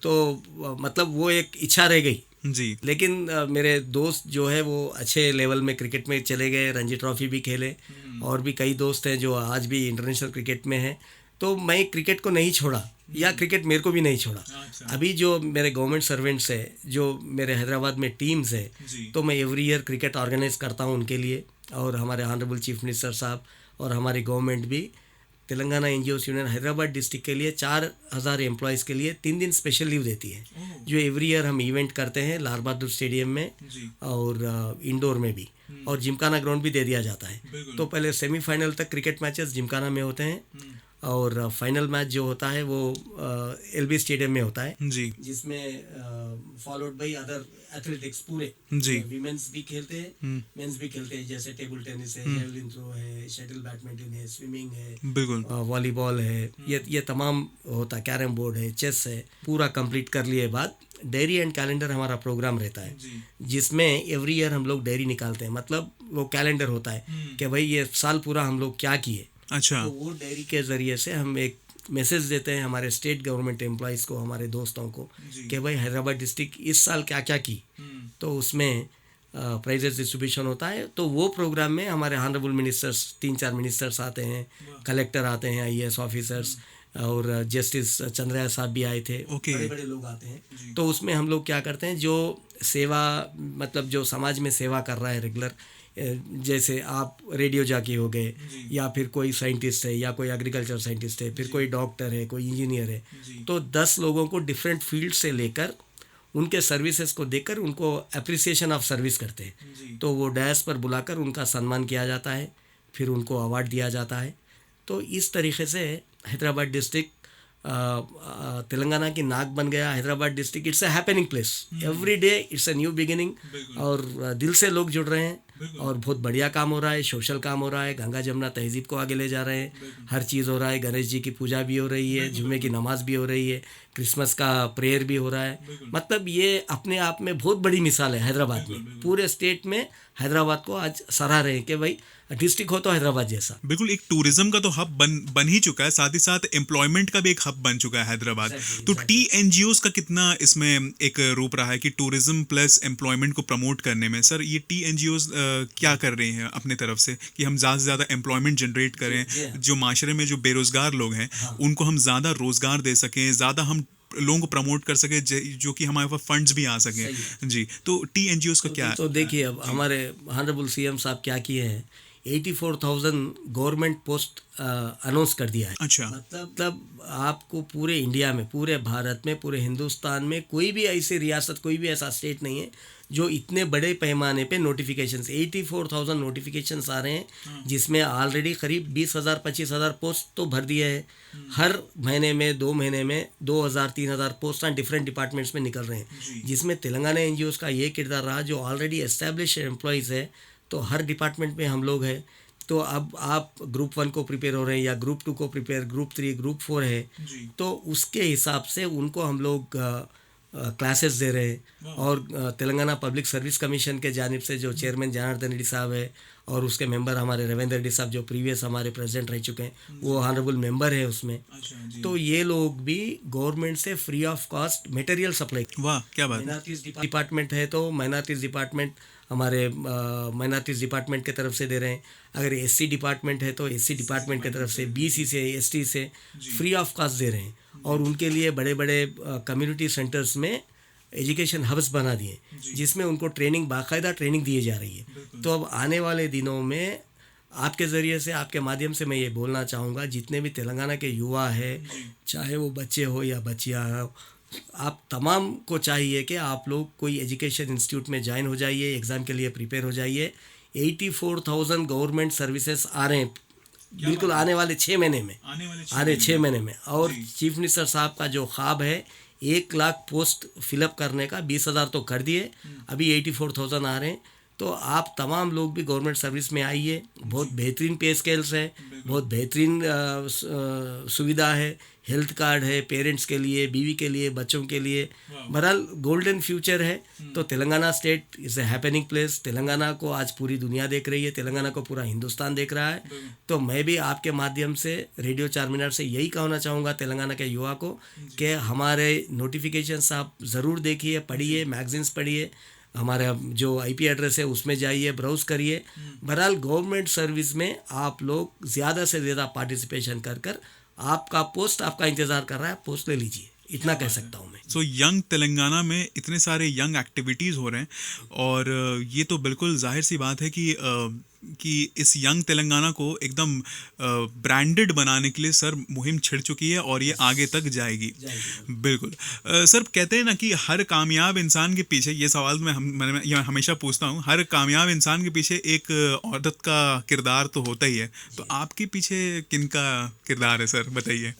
B: तो मतलब वो एक इच्छा रह गई
A: जी।
B: लेकिन मेरे दोस्त जो है वो अच्छे लेवल में क्रिकेट में चले गए, रणजी ट्रॉफी भी खेले, और भी कई दोस्त हैं जो आज भी इंटरनेशनल क्रिकेट में हैं। तो मैं क्रिकेट को नहीं छोड़ा या क्रिकेट मेरे को भी नहीं छोड़ा। अभी जो मेरे गवर्नमेंट सर्वेंट्स है, जो मेरे हैदराबाद में टीम्स है, तो मैं एवरी ईयर क्रिकेट ऑर्गेनाइज करता हूँ उनके लिए। और हमारे ऑनरेबल चीफ मिनिस्टर साहब और हमारी गवर्नमेंट भी Telangana NGOs union Hyderabad district के लिए 4000 एम्प्लॉयज़ के लिए 3 दिन स्पेशल लीव देती है, जो एवरी ईयर हम इवेंट करते हैं लाल बहादुर स्टेडियम में और इंडोर में भी, और जिमखाना ग्राउंड भी दे दिया जाता है। तो पहले सेमीफाइनल तक क्रिकेट मैचेस जिमखाना में होते हैं और फाइनल मैच जो होता है वो एलबी स्टेडियम में होता है,
A: जी
B: जिसमें फॉलोड बाई अदर एथलेटिक्स पूरे
A: जी
B: विमेंस भी खेलते हैं, मेंस भी खेलते हैं, जैसे टेबल टेनिस है, जेवलिन थ्रो है, शटल बैडमिंटन है, स्विमिंग है,
A: बिल्कुल
B: वॉलीबॉल है, ये तमाम होता है, कैरम बोर्ड है, चेस है। पूरा कंप्लीट कर लिए बाद डायरी एंड कैलेंडर हमारा प्रोग्राम रहता है, जिसमें एवरी ईयर हम लोग डायरी निकालते हैं, मतलब वो कैलेंडर होता है कि भाई ये साल पूरा हम लोग क्या किए।
A: अच्छा
B: तो वो डायरी के ज़रिए से हम एक मैसेज देते हैं हमारे स्टेट गवर्नमेंट एम्प्लॉयज़ को, हमारे दोस्तों को, कि भाई हैदराबाद डिस्ट्रिक्ट इस साल क्या क्या की। तो उसमें प्राइजेस डिस्ट्रीब्यूशन होता है। तो वो प्रोग्राम में हमारे ऑनरेबल मिनिस्टर्स 3-4 मिनिस्टर्स आते हैं, कलेक्टर आते हैं, IAS ऑफिसर्स, और जस्टिस चंद्रया साहब भी आए थे, बड़े बड़े लोग आते हैं। तो उसमें हम लोग क्या करते हैं, जो सेवा मतलब जो समाज में सेवा कर रहा है रेगुलर, जैसे आप रेडियो जॉकी हो गए, या फिर कोई साइंटिस्ट है, या कोई एग्रीकल्चर साइंटिस्ट है, फिर कोई डॉक्टर है, कोई इंजीनियर है, तो 10 लोगों को डिफरेंट फील्ड से लेकर उनके सर्विसेज को देकर उनको अप्रिसिएशन ऑफ सर्विस करते हैं। तो वो डैश पर बुलाकर उनका सम्मान किया जाता है, फिर उनको अवार्ड दिया जाता है। तो इस तरीके से हैदराबाद डिस्ट्रिक्ट तेलंगाना की नाक बन गया। Hyderabad district it's a happening place, every day it's a new beginning, और दिल से लोग जुड़ रहे हैं, और बहुत बढ़िया काम हो रहा है, सोशल काम हो रहा है, गंगा जमुना तहजीब को आगे ले जा रहे हैं, हर चीज़ हो रहा है, गणेश जी की पूजा भी हो रही है, जुम्मे की नमाज भी हो रही है, क्रिसमस का प्रेयर भी हो रहा है। मतलब ये अपने आप में बहुत बड़ी मिसाल है हैदराबाद में, पूरे स्टेट में हैदराबाद को आज सराह रहे हैं कि भाई डिस्ट्रिक्ट हो तो हैदराबाद जैसा।
A: बिल्कुल, एक टूरिज्म का तो हब बन ही चुका है, साथ ही साथ एम्प्लॉयमेंट का भी एक हब बन चुका है हैदराबाद। तो TNGOs का कितना इसमें एक रूप रहा है कि टूरिज्म प्लस एम्प्लॉयमेंट को प्रमोट करने में? सर, ये TNGOs क्या कर रही हैं अपने तरफ से कि हम ज़्यादा से ज़्यादा एम्प्लॉयमेंट जनरेट करें, जो माशरे में जो बेरोजगार लोग हैं उनको हम ज़्यादा रोजगार दे सकें, ज़्यादा हम लोगों को प्रमोट कर सके, जो कि हमारे पास फंड्स भी आ सके जी। तो TNGOs का क्या?
B: तो देखिए, अब हमारे ऑनरेबल CM साहब क्या किए हैं, 84,000 गवर्नमेंट पोस्ट अनाउंस कर दिया है।
A: अच्छा,
B: मतलब आपको पूरे इंडिया में, पूरे भारत में, पूरे हिंदुस्तान में कोई भी ऐसी रियासत, कोई भी ऐसा स्टेट नहीं है जो इतने बड़े पैमाने पे नोटिफिकेशंस, 84,000 नोटिफिकेशंस आ रहे हैं, जिसमें ऑलरेडी करीब 20,000 25,000 पोस्ट तो भर दिए हैं। हर महीने में 2 महीने में 2,000 3,000 पोस्ट डिफरेंट डिपार्टमेंट्स में निकल रहे हैं, जिसमें तेलंगाना NGOs का ये किरदार रहा, जो ऑलरेडी एस्टेब्लिश एम्प्लॉयज़ है, तो हर डिपार्टमेंट में हम लोग हैं। तो अब आप ग्रुप 1 को प्रिपेयर हो रहे हैं, या ग्रुप 2 को प्रिपेयर, ग्रुप 3 ग्रुप 4 है, तो उसके हिसाब से उनको हम लोग क्लासेस दे रहे हैं। और तेलंगाना पब्लिक सर्विस कमीशन के जानिब से जो चेयरमैन जनार्दन रेड्डी साहब है, और उसके मेंबर हमारे रविंद्र रेड्डी साहब, जो प्रीवियस हमारे प्रेसिडेंट रह चुके हैं, वो ऑनरेबल मेंबर है उसमें। तो ये लोग भी गवर्नमेंट से free of cost material supply.
A: वाह, क्या बात।
B: माइनॉरिटीज़ डिपार्टमेंट है तो माइनॉरिटीज़ डिपार्टमेंट हमारे माइनॉरिटीज़ डिपार्टमेंट की तरफ से दे रहे हैं। अगर SC डिपार्टमेंट है तो SC डिपार्टमेंट की तरफ से, BC से, ST से फ्री ऑफ कॉस्ट दे रहे हैं। और उनके लिए बड़े बड़े कम्युनिटी सेंटर्स में एजुकेशन हब्स बना दिए, जिसमें उनको ट्रेनिंग, बाकायदा ट्रेनिंग दी जा रही है। तो अब आने वाले दिनों में आपके ज़रिए से, आपके माध्यम से मैं ये बोलना चाहूँगा, जितने भी तेलंगाना के युवा है, चाहे वो बच्चे हो या बच्चियाँ हो, आप तमाम को चाहिए कि आप लोग कोई एजुकेशन इंस्टीट्यूट में ज्वाइन हो जाइए, एग्ज़ाम के लिए प्रिपेयर हो जाइए। 84,000 गवर्नमेंट सर्विसेज आ रहे हैं बिल्कुल आने वाले 6 महीने में, आने 6 महीने में। और चीफ मिनिस्टर साहब का जो ख्वाब है 1 लाख पोस्ट फिलअप करने का, 20,000 तो कर दिए, अभी 84,000 आ रहे हैं। तो आप तमाम लोग भी गवर्नमेंट सर्विस में आइए। बहुत बेहतरीन पे स्केल्स है, बहुत बेहतरीन सुविधा है, हेल्थ कार्ड है पेरेंट्स के लिए, बीवी के लिए, बच्चों के लिए, बहरहाल गोल्डन फ्यूचर है। तो Telangana state is a happening place. Telangana को आज पूरी दुनिया देख रही है, तेलंगाना को पूरा हिंदुस्तान देख रहा है। तो मैं भी आपके माध्यम से रेडियो 4 मिनट से यही कहना चाहूँगा तेलंगाना के युवा को कि हमारे नोटिफिकेशंस आप ज़रूर देखिए, पढ़िए, मैगजीन्स पढ़िए, हमारा जो IP एड्रेस है उसमें जाइए, ब्राउज करिए। बहरहाल गवर्नमेंट सर्विस में आप लोग ज़्यादा से ज़्यादा पार्टिसिपेशन कर आपका पोस्ट आपका इंतज़ार कर रहा है, पोस्ट ले लीजिए, इतना कह सकता हूँ मैं।
A: सो यंग तेलंगाना में इतने सारे यंग एक्टिविटीज़ हो रहे हैं, और ये तो बिल्कुल जाहिर सी बात है कि कि इस यंग तेलंगाना को एकदम ब्रांडेड बनाने के लिए सर मुहिम छिड़ चुकी है और ये आगे तक जाएगी। बिल्कुल। सर कहते हैं ना कि हर कामयाब इंसान के पीछे, ये सवाल मैं ये हमेशा पूछता हूँ, हर कामयाब इंसान के पीछे एक औरत का किरदार तो होता ही है, तो आपके पीछे किनका किरदार है सर, बताइए।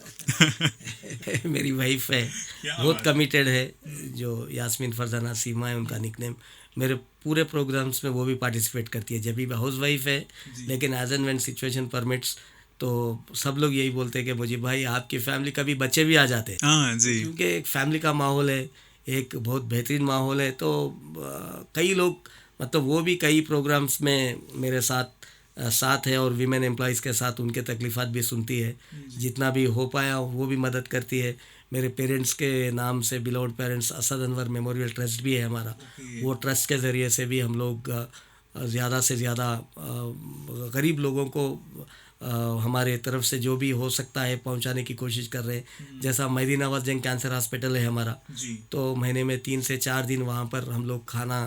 B: मेरी वाइफ है, बहुत कमिटेड है, जो यास्मीन फरजाना सीमा है उनका निकनेम। मेरे पूरे प्रोग्राम्स में वो भी पार्टिसिपेट करती है। जब भी हाउस वाइफ है, लेकिन as and when situation permits, तो सब लोग यही बोलते हैं कि मुझे भाई आपकी फैमिली कभी बच्चे भी आ जाते हैं।
A: हाँ जी।
B: क्योंकि एक फैमिली का माहौल है, एक बहुत बेहतरीन माहौल है। तो कई लोग, मतलब वो भी कई प्रोग्राम्स में मेरे साथ है और वीमेन एम्प्लॉयज़ के साथ उनके तकलीफ़ात भी सुनती है। जितना भी हो पाया वो भी मदद करती है। मेरे पेरेंट्स के नाम से beloved parents Asad Anwar memorial trust भी है हमारा। वो ट्रस्ट के ज़रिए से भी हम लोग ज़्यादा से ज़्यादा गरीब लोगों को हमारे तरफ से जो भी हो सकता है पहुंचाने की कोशिश कर रहे हैं। जैसा मेहदी नवाज जंग कैंसर हॉस्पिटल है हमारा, तो महीने में 3 से 4 दिन वहाँ पर हम लोग खाना,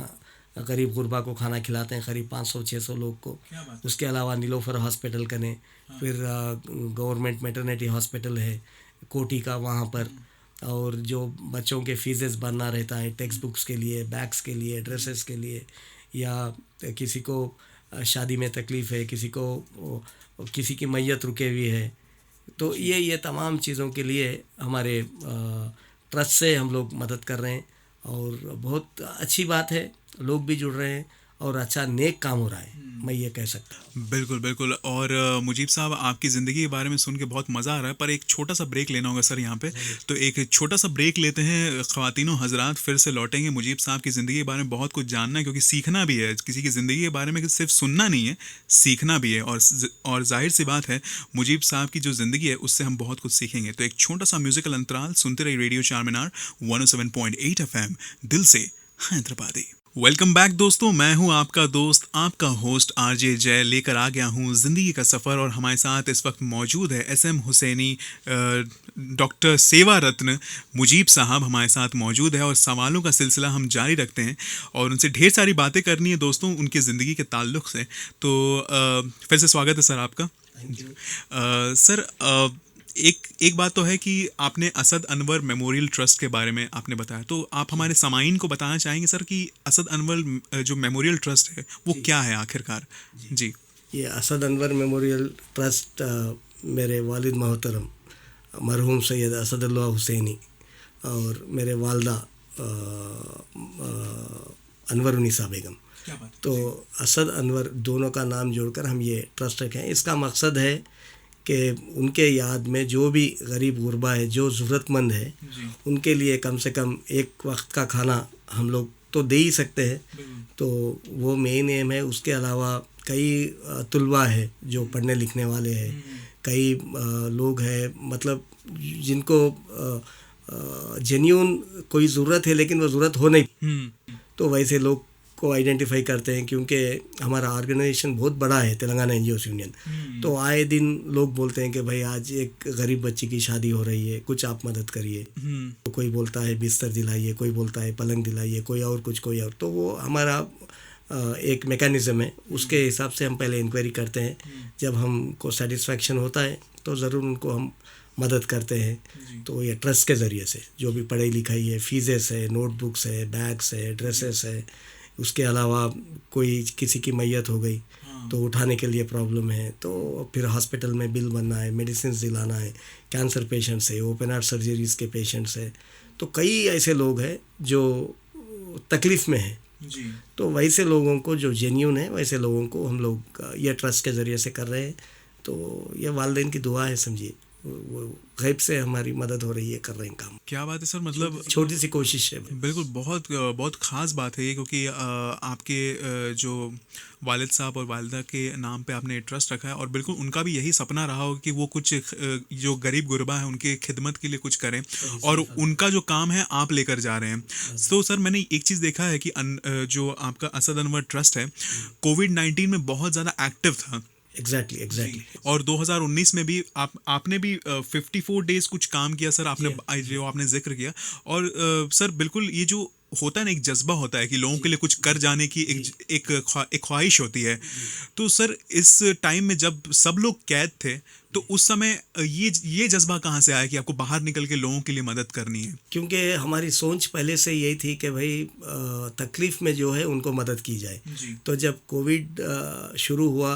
B: गरीब गुरबा को खाना खिलाते हैं, करीब 500-600 लोग को। उसके अलावा नीलोफर हॉस्पिटल कने, फिर गवर्नमेंट मैटरनिटी हॉस्पिटल है कोटी का, वहाँ पर। और जो बच्चों के फीसेस भरना रहता है, टेक्स्ट बुक्स के लिए, बैग्स के लिए, ड्रेसेस के लिए, या किसी को शादी में तकलीफ़ है, किसी की मैयत रुके हुई है, तो ये तमाम चीज़ों के लिए हमारे ट्रस्ट से हम लोग मदद कर रहे हैं। और बहुत अच्छी बात है, लोग भी जुड़ रहे हैं और अच्छा नेक काम हो रहा है, मैं ये कह सकता हूँ।
A: बिल्कुल बिल्कुल। और मुजीब साहब, आपकी ज़िंदगी के बारे में सुन के बहुत मज़ा आ रहा है, पर एक छोटा सा ब्रेक लेना होगा सर यहाँ पे। तो एक छोटा सा ब्रेक लेते हैं ख़वातीनो हज़रात, फिर से लौटेंगे। मुजीब साहब की ज़िंदगी के बारे में बहुत कुछ जानना है, क्योंकि सीखना भी है। किसी की ज़िंदगी के बारे में सिर्फ सुनना नहीं है, सीखना भी है। और जाहिर सी बात है, मुजीब साहब की जो ज़िंदगी है उससे हम बहुत कुछ सीखेंगे। तो एक छोटा सा म्यूज़िकल अंतराल, सुनते रहिए रेडियो चारमीनार 107.8 FM, दिल से हैदराबादी। वेलकम बैक दोस्तों, मैं हूं आपका दोस्त, आपका होस्ट आरजे जय, लेकर आ गया हूं जिंदगी का सफ़र। और हमारे साथ इस वक्त मौजूद है SM हुसैनी, डॉक्टर सेवा रत्न मुजीब साहब हमारे साथ मौजूद है। और सवालों का सिलसिला हम जारी रखते हैं और उनसे ढेर सारी बातें करनी है दोस्तों, उनकी ज़िंदगी के ताल्लुक़ से। तो फिर से स्वागत है सर आपका। सर, एक बात तो है कि आपने असद अनवर मेमोरियल ट्रस्ट के बारे में आपने बताया, तो आप हमारे सामाईन को बताना चाहेंगे सर कि असद अनवर जो मेमोरियल ट्रस्ट है वो क्या है आखिरकार? जी,
B: ये असद अनवर मेमोरियल ट्रस्ट मेरे वालिद मोहतरम मरहूम सैयद असदुल्लाह हुसैनी और मेरे वालदा अनवरुन्निसा बेगम, तो असद अनवर दोनों का नाम जोड़कर हम ये ट्रस्ट रखें। इसका मकसद है कि उनके याद में जो भी गरीब गुरबा है, जो ज़रूरतमंद है, उनके लिए कम से कम एक वक्त का खाना हम लोग तो दे ही सकते हैं, तो वो मेन एम है। उसके अलावा कई तुलबा है जो पढ़ने लिखने वाले हैं, कई लोग हैं मतलब जिनको जेन्यून कोई ज़रूरत है लेकिन वो ज़रूरत हो नहीं, तो वैसे लोग को आइडेंटिफाई करते हैं। क्योंकि हमारा ऑर्गेनाइजेशन बहुत बड़ा है, तेलंगाना NGOs यूनियन, तो आए दिन लोग बोलते हैं कि भाई आज एक गरीब बच्ची की शादी हो रही है, कुछ आप मदद करिए। तो कोई बोलता है बिस्तर दिलाइए, कोई बोलता है पलंग दिलाइए, कोई और कुछ, कोई और। तो वो हमारा एक मेकैनिज़्म है, उसके हिसाब से हम पहले इंक्वायरी करते हैं। जब हमको सेटिस्फैक्शन होता है तो ज़रूर उनको हम मदद करते हैं। तो ये ट्रस्ट के ज़रिए से जो भी पढ़ाई लिखाई है, फीसेस है, नोटबुक्स है, बैग्स है, ड्रेसेस है, उसके अलावा कोई किसी की मैयत हो गई तो उठाने के लिए प्रॉब्लम है, तो फिर हॉस्पिटल में बिल बनना है, मेडिसिन दिलाना है, कैंसर पेशेंट्स है, ओपन हार्ट सर्जरीज़ के पेशेंट्स है, तो कई ऐसे लोग हैं जो तकलीफ़ में हैं। तो वैसे लोगों को जो जेन्यून है, वैसे लोगों को हम लोग ये ट्रस्ट के ज़रिए से कर रहे हैं। तो ये वालिदैन की दुआ है, समझिए, वो गैब से हमारी मदद हो रही है, कर रहे हैं काम।
A: क्या बात है सर, मतलब
B: छोटी सी कोशिश है।
A: बिल्कुल, बहुत ख़ास बात है ये, क्योंकि आपके जो वालिद साहब और वालिदा के नाम पे आपने ट्रस्ट रखा है, और बिल्कुल उनका भी यही सपना रहा होगा कि वो कुछ जो गरीब गुरबा है उनके खिदमत के लिए कुछ करें, और उनका जो काम है आप लेकर जा रहे हैं। तो सर, मैंने एक चीज़ देखा है कि जो आपका असद अनवर ट्रस्ट है कोविड-19 में बहुत ज़्यादा एक्टिव था।
B: एग्जैक्टली।
A: और 2019 में भी आपने भी 54 डेज कुछ काम किया सर, आपने जो आपने जिक्र किया। और सर बिल्कुल, ये जो होता है ना, एक जज्बा होता है कि लोगों के लिए कुछ कर जाने की एक ख्वाहिश होती है। तो सर इस टाइम में जब सब लोग कैद थे, तो उस समय ये जज्बा कहाँ से आया कि आपको बाहर निकल के लोगों के लिए मदद करनी है?
B: क्योंकि हमारी सोच पहले से यही थी कि भाई तकलीफ़ में जो है उनको मदद की जाए।
A: जी।
B: तो जब कोविड शुरू हुआ,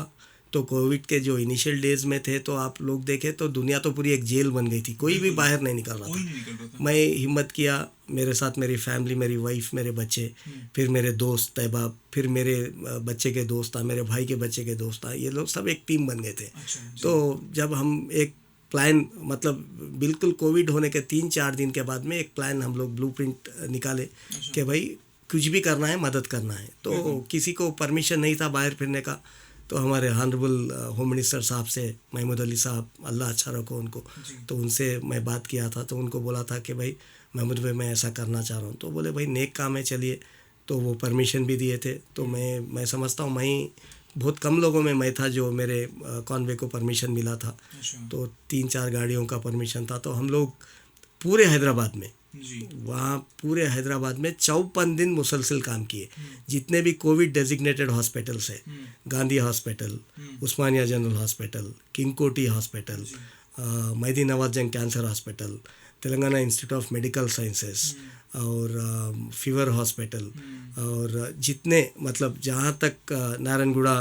B: तो कोविड के जो इनिशियल डेज़ में थे, तो आप लोग देखें तो दुनिया तो पूरी एक जेल बन गई थी, कोई भी बाहर नहीं निकल रहा
A: कोई
B: था।
A: नहीं निकल रहा था।
B: मैं हिम्मत किया, मेरे साथ मेरी फैमिली, मेरी वाइफ, मेरे बच्चे, फिर मेरे दोस्त तैयबा, फिर मेरे बच्चे के दोस्त था, मेरे भाई के बच्चे के दोस्त था, ये लोग सब एक टीम बन गए थे।
A: अच्छा, जी।
B: तो जब हम एक प्लान, मतलब बिल्कुल कोविड होने के 3-4 दिन के बाद में एक प्लान हम लोग ब्लूप्रिंट निकाले कि भाई कुछ भी करना है, मदद करना है। तो किसी को परमिशन नहीं था बाहर फिरने का। तो हमारे ऑनरेबल होम मिनिस्टर साहब से, महमूद अली साहब, अल्लाह अच्छा रखो उनको, तो उनसे मैं बात किया था। तो उनको बोला था कि भाई महमूद भाई मैं ऐसा करना चाह रहा हूँ। तो बोले भाई नेक काम है, चलिए। तो वो परमिशन भी दिए थे। तो मैं समझता हूँ, मैं बहुत कम लोगों में मैं था जो मेरे कॉन्वे को परमिशन मिला था। तो 3-4 गाड़ियों का परमिशन था। तो हम लोग पूरे हैदराबाद में, वहाँ पूरे हैदराबाद में 54 दिन मुसलसल काम किए। जितने भी कोविड डेजिग्नेटेड हॉस्पिटल्स है, गांधी हॉस्पिटल, उस्मानिया जनरल हॉस्पिटल, किंग कोटी हॉस्पिटल, मेहदी नवाज जंग cancer hospital, Telangana institute of medical sciences, और फीवर हॉस्पिटल, और जितने मतलब जहाँ तक नारायणगुड़ा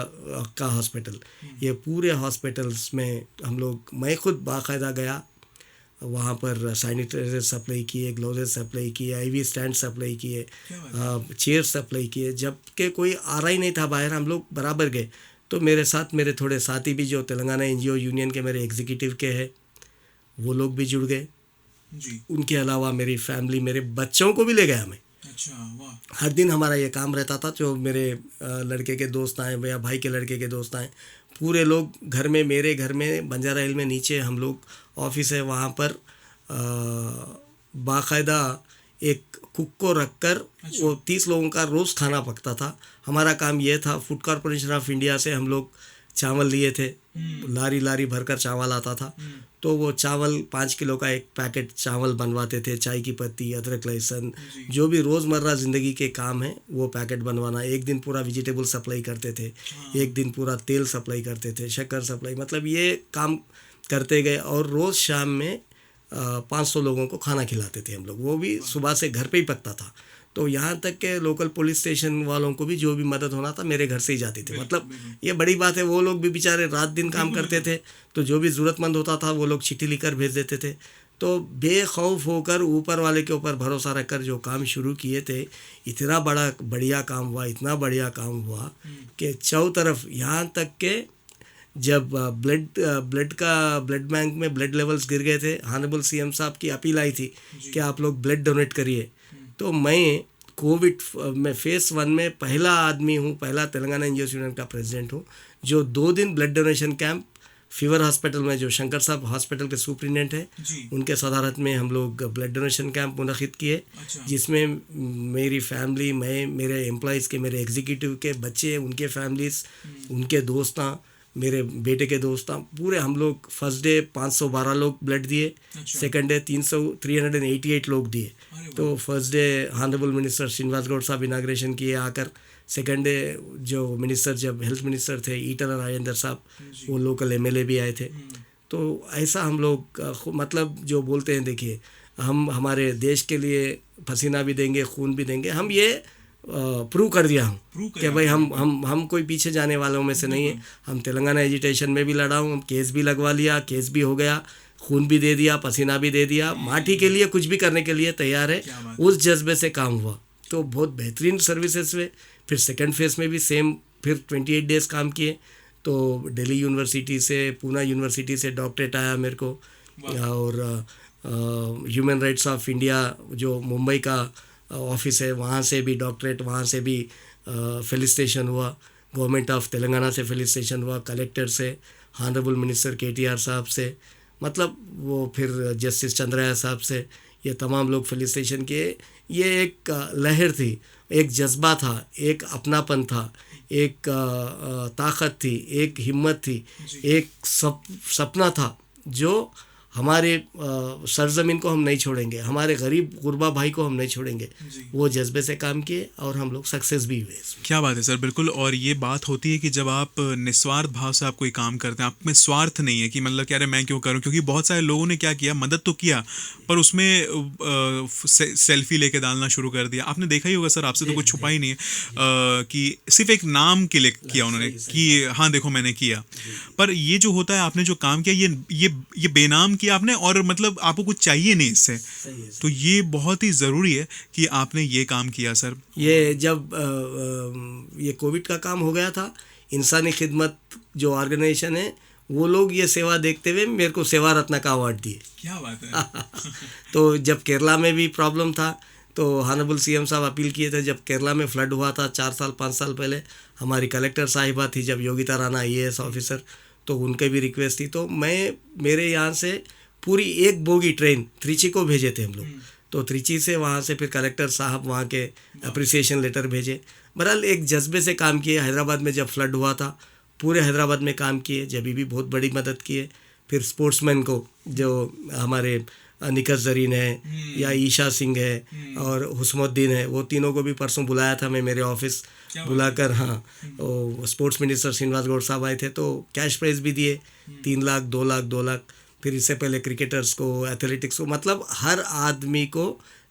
B: का हॉस्पिटल, ये पूरे हॉस्पिटल्स में हम लोग, मैं खुद बाकायदा गया वहाँ पर, सैनिटाइजर सप्लाई किए, ग्लोव्स सप्लाई किए, आईवी स्टैंड सप्लाई किए, चेयर सप्लाई किए। जबकि कोई आ रहा ही नहीं था बाहर, हम लोग बराबर गए। तो मेरे साथ मेरे थोड़े साथी भी जो तेलंगाना एनजीओ यूनियन के मेरे एग्जीक्यूटिव के हैं, वो लोग भी जुड़ गए
A: जी।
B: उनके अलावा मेरी फैमिली, मेरे बच्चों को भी ले गया मैं।
A: अच्छा, वाह।
B: हर दिन हमारा ये काम रहता था। जो मेरे लड़के के दोस्त आए या भाई के लड़के के दोस्त आए, पूरे लोग घर में, मेरे घर में बंजारा हिल में नीचे हम लोग ऑफिस है, वहाँ पर बाकायदा एक कुक को रखकर वो 30 लोगों का रोज़ खाना पकता था। हमारा काम ये था, फूड कॉरपोरेशन ऑफ इंडिया से हम लोग चावल लिए थे, लारी लारी भरकर चावल आता था। तो वो चावल 5 किलो का एक पैकेट चावल बनवाते थे, चाय की पत्ती, अदरक, लहसुन, जो भी रोज़मर्रा ज़िंदगी के काम है वो पैकेट बनवाना। एक दिन पूरा वेजिटेबल सप्लाई करते थे, एक दिन पूरा तेल सप्लाई करते थे, शक्कर सप्लाई, मतलब ये काम करते गए। और रोज़ शाम में 500 लोगों को खाना खिलाते थे हम लोग, वो भी सुबह से घर पे ही पकता था। तो यहाँ तक के लोकल पुलिस स्टेशन वालों को भी जो भी मदद होना था मेरे घर से ही जाती थी। मतलब ये बड़ी बात है, वो लोग भी बेचारे रात दिन काम करते थे। तो जो भी ज़रूरतमंद होता था वो लोग चिट्ठी लिखकर भेज देते थे। तो बेखौफ होकर ऊपर वाले के ऊपर भरोसा रखकर जो काम शुरू किए थे, इतना बढ़िया काम हुआ, इतना बढ़िया काम हुआ कि चारों तरफ, यहाँ तक के जब ब्लड बैंक में ब्लड लेवल्स गिर गए थे, ऑनरेबल सीएम साहब की अपील आई थी कि आप लोग ब्लड डोनेट करिए। तो मैं कोविड में फेज़ 1 में पहला आदमी हूँ, पहला तेलंगाना एनजीओ यूनियन का प्रेसिडेंट हूँ जो 2 दिन blood donation camp fever hospital में, जो शंकर साहब हॉस्पिटल के सुप्रिटेंडेंट है, उनके सदारत में हम लोग ब्लड डोनेशन कैंप मुनक़िद किए। जिसमें मेरी फैमिली, मैं, मेरे एम्प्लॉयज़ के, मेरे एग्जीक्यूटिव के बच्चे, उनके फैमिलीज़, उनके दोस्त, मेरे बेटे के दोस्त, पूरे हम लोग फर्स्ट डे 512 लोग ब्लड दिए, सेकंड डे 388 लोग दिए। तो first day honourable minister Srinivas Goud साहब इनाग्रेशन किए आकर, सेकंड डे जो मिनिस्टर, जब हेल्थ मिनिस्टर थे ईटनर राजेंद्र साहब, वो लोकल एमएलए भी आए थे। तो ऐसा हम लोग मतलब जो बोलते हैं, देखिए हम हमारे देश के लिए पसीना भी देंगे, खून भी देंगे, हम ये प्रूव कर दिया हूँ कि भाई हम कोई पीछे जाने वालों में से नहीं है। हम तेलंगाना एजिटेशन में भी लड़ा हूँ, हम केस भी लगवा लिया, केस भी हो गया, खून भी दे दिया, पसीना भी दे दिया, माटी के लिए कुछ भी करने के लिए तैयार है। उस जज्बे से काम हुआ, तो बहुत बेहतरीन सर्विसेज हुए। फिर सेकंड फेज़ में भी सेम, फिर 28 डेज़ काम किए। तो दिल्ली यूनिवर्सिटी से, पूना यूनिवर्सिटी से डॉक्टरेट आया मेरे को, और ह्यूमन राइट्स ऑफ इंडिया जो मुंबई का ऑफिस है, वहाँ से भी डॉक्टरेट, वहाँ से भी फेलिसिटेशन हुआ, गवर्नमेंट ऑफ तेलंगाना से फेलिसिटेशन हुआ, कलेक्टर से, ऑनरेबल मिनिस्टर केटीआर साहब से, मतलब वो फिर जस्टिस चंद्रया साहब से, ये तमाम लोग फेलिसिटेशन किए। ये एक लहर थी, एक जज्बा था, एक अपनापन था, एक ताकत थी, एक हिम्मत थी, एक सपना था जो हमारे सरजमीन को हम नहीं छोड़ेंगे, हमारे गरीब गुरबा भाई को हम नहीं छोड़ेंगे। वो जज्बे से काम किए और हम लोग सक्सेस भी हुए इसमें।
A: क्या बात है सर, बिल्कुल। और ये बात होती है कि जब आप निस्वार्थ भाव से आप कोई काम करते हैं, आप में स्वार्थ नहीं है कि मतलब क्या, अरे मैं क्यों करूं, क्योंकि बहुत सारे लोगों ने क्या किया, मदद तो किया पर उसमें सेल्फी लेके डालना शुरू कर दिया। आपने देखा ही होगा सर, आपसे तो कुछ छुपा ही नहीं है कि सिर्फ एक नाम के लिए किया उन्होंने कि हाँ देखो मैंने किया। पर ये जो होता है, आपने जो काम किया ये बेनाम किया आपने, और मतलब आपको कुछ चाहिए नहीं इससे, तो ये बहुत ही ज़रूरी है कि आपने ये काम किया सर।
B: ये जब ये कोविड का काम हो गया था, इंसानी खिदमत जो ऑर्गेनाइजेशन है वो लोग ये सेवा देखते हुए मेरे को सेवा रत्न का अवार्ड दिए।
A: क्या बात है।
B: तो जब केरला में भी प्रॉब्लम था तो हानरेबल सीएम साहब अपील किए थे, जब केरला में फ्लड हुआ था 4-5 साल पहले, हमारी कलेक्टर साहिबा थी जब योगिता राणा IAS ऑफिसर, तो उनके भी रिक्वेस्ट थी, तो मैं मेरे यहाँ से पूरी एक बोगी ट्रेन त्रिची को भेजे थे हम लोग। तो त्रिची से वहाँ से फिर कलेक्टर साहब वहाँ के अप्रिसिएशन लेटर भेजे। बहरहाल एक जज्बे से काम किए। हैदराबाद में जब फ्लड हुआ था पूरे हैदराबाद में काम किए, जब भी बहुत बड़ी मदद किए। फिर स्पोर्ट्समैन को जो हमारे निकस जरीन है या ईशा सिंह है और हुस्मुद्दीन है, वो तीनों को भी परसों बुलाया था मैं मेरे ऑफिस बुलाकर। हाँ, वो स्पोर्ट्स मिनिस्टर श्रीनिवास गौड़ साहब आए थे तो कैश प्राइज भी दिए 3 लाख 2 लाख 2 लाख। फिर इससे पहले क्रिकेटर्स को, एथलेटिक्स को, मतलब हर आदमी को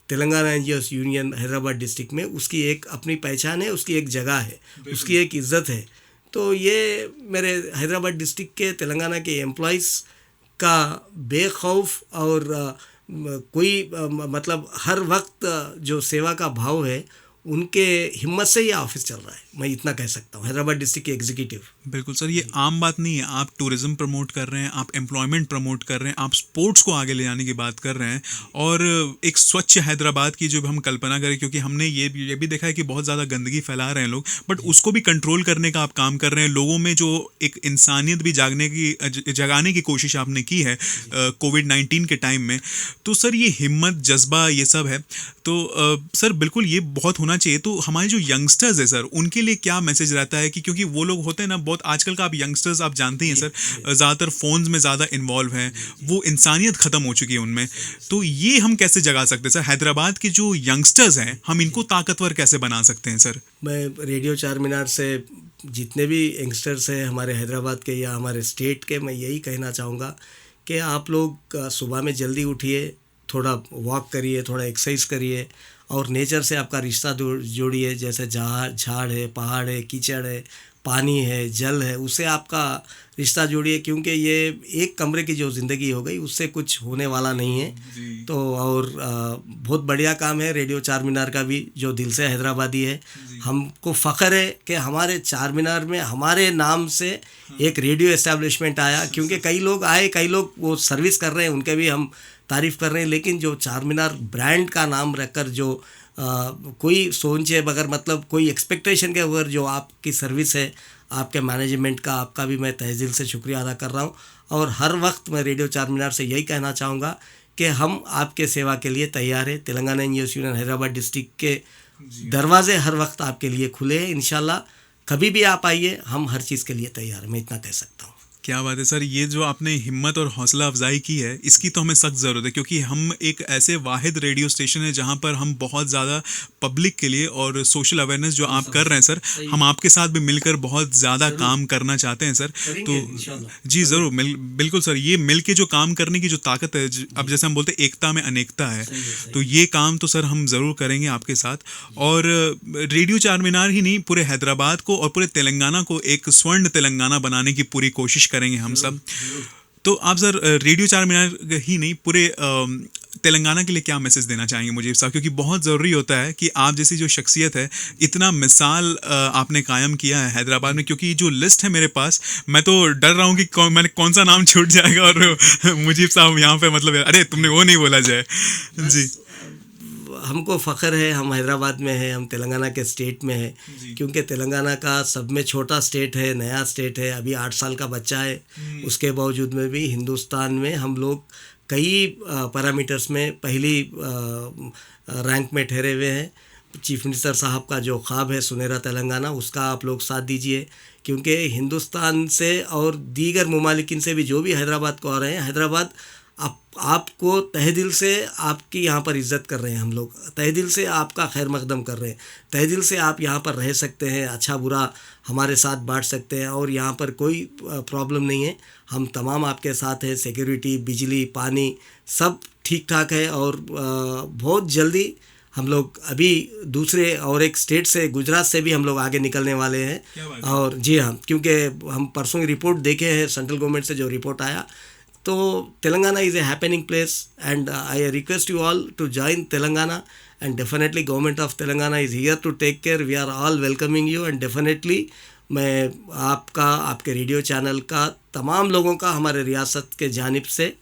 B: Telangana NGOs union Hyderabad district में उसकी एक अपनी पहचान है, उसकी एक जगह है, उसकी एक इज़्ज़त है। तो ये मेरे हैदराबाद डिस्ट्रिक्ट के तेलंगाना के एम्प्लॉइज़ का बेखौफ और कोई मतलब हर वक्त जो सेवा का भाव है, उनके हिम्मत से ये ऑफिस चल रहा है, मैं इतना कह सकता हूँ। हैदराबाद डिस्ट्रिक्ट के एग्जीक्यूटिव।
A: बिल्कुल सर, ये आम बात नहीं है। आप टूरिज्म प्रमोट कर रहे हैं, आप एम्प्लॉयमेंट प्रमोट कर रहे हैं, आप स्पोर्ट्स को आगे ले जाने की बात कर रहे हैं, और एक स्वच्छ हैदराबाद की जो हम कल्पना करें, क्योंकि हमने ये भी देखा है कि बहुत ज़्यादा गंदगी फैला रहे हैं लोग, बट उसको भी कंट्रोल करने का आप काम कर रहे हैं। लोगों में जो एक इंसानियत भी जगाने की कोशिश आपने की है कोविड-19 के टाइम में। तो सर ये हिम्मत, जज्बा, ये सब है। तो सर बिल्कुल ये बहुत होना चाहिए। तो हमारे जो यंगस्टर्स है सर, उनके लिए क्या मैसेज रहता है कि क्योंकि वो लोग होते हैं ना, बहुत आजकल का आप यंगस्टर्स आप जानते हैं सर, ज़्यादातर फ़ोन्स में ज़्यादा इन्वॉल्व हैं, वो इंसानियत ख़त्म हो चुकी है उनमें। तो ये हम कैसे जगा सकते हैं सर? हैदराबाद के जो यंगस्टर्स हैं, हम इनको ताकतवर कैसे बना सकते हैं सर?
B: मैं रेडियो चारमीनार से जितने भी यंगस्टर्स हैं हमारे हैदराबाद के या हमारे स्टेट के, मैं यही कहना चाहूँगा कि आप लोग सुबह में जल्दी उठिए, थोड़ा वॉक करिए, थोड़ा एक्सरसाइज करिए और नेचर से आपका रिश्ता जोड़िए। जैसे झाड़ है, पहाड़ है, कीचड़ है, पानी है, जल है, उससे आपका रिश्ता जोड़िए, क्योंकि ये एक कमरे की जो ज़िंदगी हो गई उससे कुछ होने वाला नहीं है। तो और बहुत बढ़िया काम है रेडियो चारमीनार का भी, जो दिल से हैदराबादी है। हमको फ़ख्र है कि हमारे चारमीनार में हमारे नाम से एक रेडियो एस्टेब्लिशमेंट आया, क्योंकि कई लोग आए, कई लोग वो सर्विस कर रहे हैं, उनके भी हम तारीफ़ कर रहे हैं, लेकिन जो चारमीनार ब्रांड का नाम रखकर जो कोई सोचे बगैर, मतलब कोई एक्सपेक्टेशन के बगैर जो आपकी सर्विस है, आपके मैनेजमेंट का, आपका भी मैं तहे दिल से शुक्रिया अदा कर रहा हूँ। और हर वक्त मैं रेडियो चारमीनार से यही कहना चाहूँगा कि हम आपके सेवा के लिए तैयार हैं। Telangana NGOs union Hyderabad district के दरवाजे हर वक्त आपके लिए खुले हैं। इंशाल्लाह कभी भी आप आइए, हम हर चीज़ के लिए तैयार हैं, मैं इतना कह सकता हूँ।
A: क्या बात है सर, ये जो आपने हिम्मत और हौसला अफजाई की है, इसकी तो हमें सख्त ज़रूरत है, क्योंकि हम एक ऐसे वाहिद रेडियो स्टेशन है जहां पर हम बहुत ज़्यादा पब्लिक के लिए और सोशल अवेयरनेस जो आप कर रहे हैं सर, हम आपके साथ भी मिलकर बहुत ज़्यादा काम करना चाहते हैं सर। तो जी ज़रूर, बिल्कुल सर, ये मिल के जो काम करने की जो ताकत है, अब जैसे हम बोलते हैं एकता में अनेकता है, तो ये काम तो सर हम ज़रूर करेंगे आपके साथ। और रेडियो चारमीनार ही नहीं, पूरे हैदराबाद को और पूरे तेलंगाना को एक स्वर्ण तेलंगाना बनाने की पूरी कोशिश करेंगे हम सब। तो आप सर रेडियो चारमीनार ही नहीं, पूरे तेलंगाना के लिए क्या मैसेज देना चाहेंगे मुझे साहब? क्योंकि बहुत ज़रूरी होता है कि आप जैसी जो शख्सियत है, इतना मिसाल आपने कायम किया है हैदराबाद में, क्योंकि जो लिस्ट है मेरे पास, मैं तो डर रहा हूँ कि मैंने कौन सा नाम छूट जाएगा और मुजीब साहब यहाँ पे मतलब अरे तुमने वो नहीं बोला जाए। जी,
B: हमको फ़ख्र है, हम हैदराबाद में हैं, हम तेलंगाना के स्टेट में हैं, क्योंकि तेलंगाना का सब में छोटा स्टेट है, नया स्टेट है, अभी 8 साल का बच्चा है। उसके बावजूद में भी हिंदुस्तान में हम लोग कई पैरामीटर्स में पहली रैंक में ठहरे हुए हैं। चीफ मिनिस्टर साहब का जो ख्वाब है सुनहरा तेलंगाना, उसका आप लोग साथ दीजिए, क्योंकि हिंदुस्तान से और दीगर ममालिकिन से भी जो भी हैदराबाद को आ रहे हैं, हैदराबाद आपको तहे दिल से आपकी यहाँ पर इज़्ज़त कर रहे हैं हम लोग, तहे दिल से आपका खैर मकदम कर रहे हैं, तहे दिल से आप यहाँ पर रह सकते हैं, अच्छा बुरा हमारे साथ बांट सकते हैं और यहाँ पर कोई प्रॉब्लम नहीं है। हम तमाम आपके साथ हैं, सिक्योरिटी, बिजली, पानी सब ठीक ठाक है और बहुत जल्दी हम लोग अभी दूसरे और एक स्टेट से, गुजरात से भी हम लोग आगे निकलने वाले हैं। और जी हाँ, क्योंकि हम परसों की रिपोर्ट देखे हैं, सेंट्रल गवर्नमेंट से जो रिपोर्ट आया, तो Telangana is a happening place and I request you all to join Telangana and definitely government of Telangana is here to take care. We are all welcoming you and definitely मैं आपका, आपके radio channel का, तमाम लोगों का हमारे रियासत के जानिब से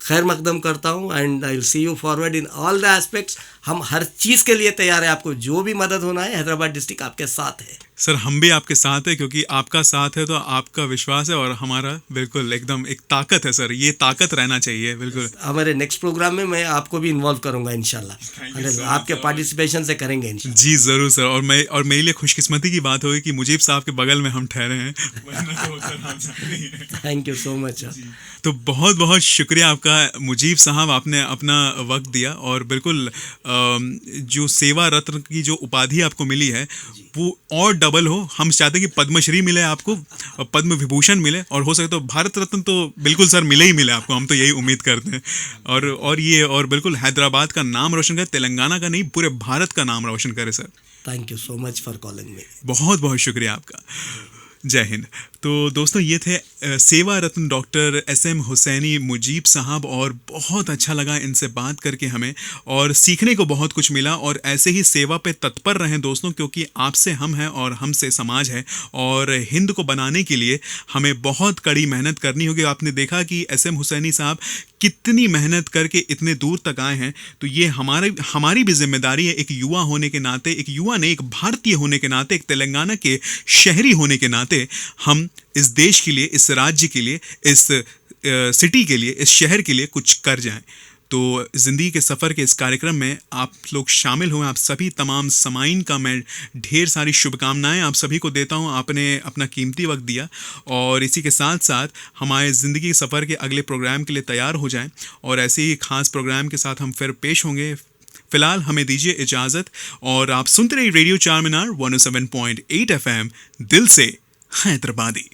B: खैर मकदम करता हूँ and I will see you forward in all the aspects. हम हर चीज़ के लिए तैयार है, आपको जो भी मदद होना है, हैदराबाद डिस्ट्रिक्ट आपके साथ है।
A: सर हम भी आपके साथ है, क्योंकि आपका साथ है तो आपका विश्वास है और हमारा बिल्कुल एकदम एक ताकत है सर, ये ताकत रहना चाहिए बिल्कुल।
B: हमारे नेक्स्ट प्रोग्राम में मैं आपको भी इन्वॉल्व करूंगा इंशाल्लाह, आपके पार्टिसिपेशन से करेंगे इंशाल्लाह।
A: जी ज़रूर सर, और मेरे लिए खुशकिस्मती की बात होगी कि मुजीब साहब के बगल में हम ठहरे हैं, वरना तो सर हम जानते ही हैं।
B: Thank you so much.
A: तो बहुत बहुत शुक्रिया आपका मुजीब साहब, आपने अपना वक्त दिया और बिल्कुल जो सेवा रत्न की जो उपाधि आपको मिली है वो और डबल हो। हम चाहते हैं कि पद्मश्री मिले आपको, पद्म विभूषण मिले और हो सके तो भारत रत्न तो बिल्कुल सर मिले ही मिले आपको, हम तो यही उम्मीद करते हैं। और बिल्कुल हैदराबाद का नाम रोशन करे, तेलंगाना का नहीं पूरे भारत का नाम रोशन करे sir.
B: Thank you so much for calling me.
A: बहुत बहुत शुक्रिया आपका। जय हिंद। तो दोस्तों ये थे सेवा रत्न डॉक्टर SM हुसैनी मुजीब साहब, और बहुत अच्छा लगा इनसे बात करके हमें, और सीखने को बहुत कुछ मिला। और ऐसे ही सेवा पे तत्पर रहें दोस्तों, क्योंकि आपसे हम हैं और हमसे समाज है, और हिंद को बनाने के लिए हमें बहुत कड़ी मेहनत करनी होगी। आपने देखा कि SM हुसैनी साहब कितनी मेहनत करके इतने दूर तक आए हैं, तो ये हमारी भी जिम्मेदारी है एक युवा होने के नाते, एक युवा ने एक भारतीय होने के नाते, एक तेलंगाना के शहरी होने के नाते, हम इस देश के लिए, इस राज्य के लिए, इस सिटी के लिए, इस शहर के लिए कुछ कर जाएं। तो ज़िंदगी के सफ़र के इस कार्यक्रम में आप लोग शामिल हुए, आप सभी तमाम समाइन का मैं ढेर सारी शुभकामनाएं आप सभी को देता हूं। आपने अपना कीमती वक्त दिया, और इसी के साथ साथ हमारे ज़िंदगी के सफ़र के अगले प्रोग्राम के लिए तैयार हो जाएं, और ऐसे ही ख़ास प्रोग्राम के साथ हम फिर पेश होंगे। फ़िलहाल हमें दीजिए इजाज़त, और आप सुनते रहिए रेडियो चारमीनार 107.8 FM, दिल से हैदराबादी।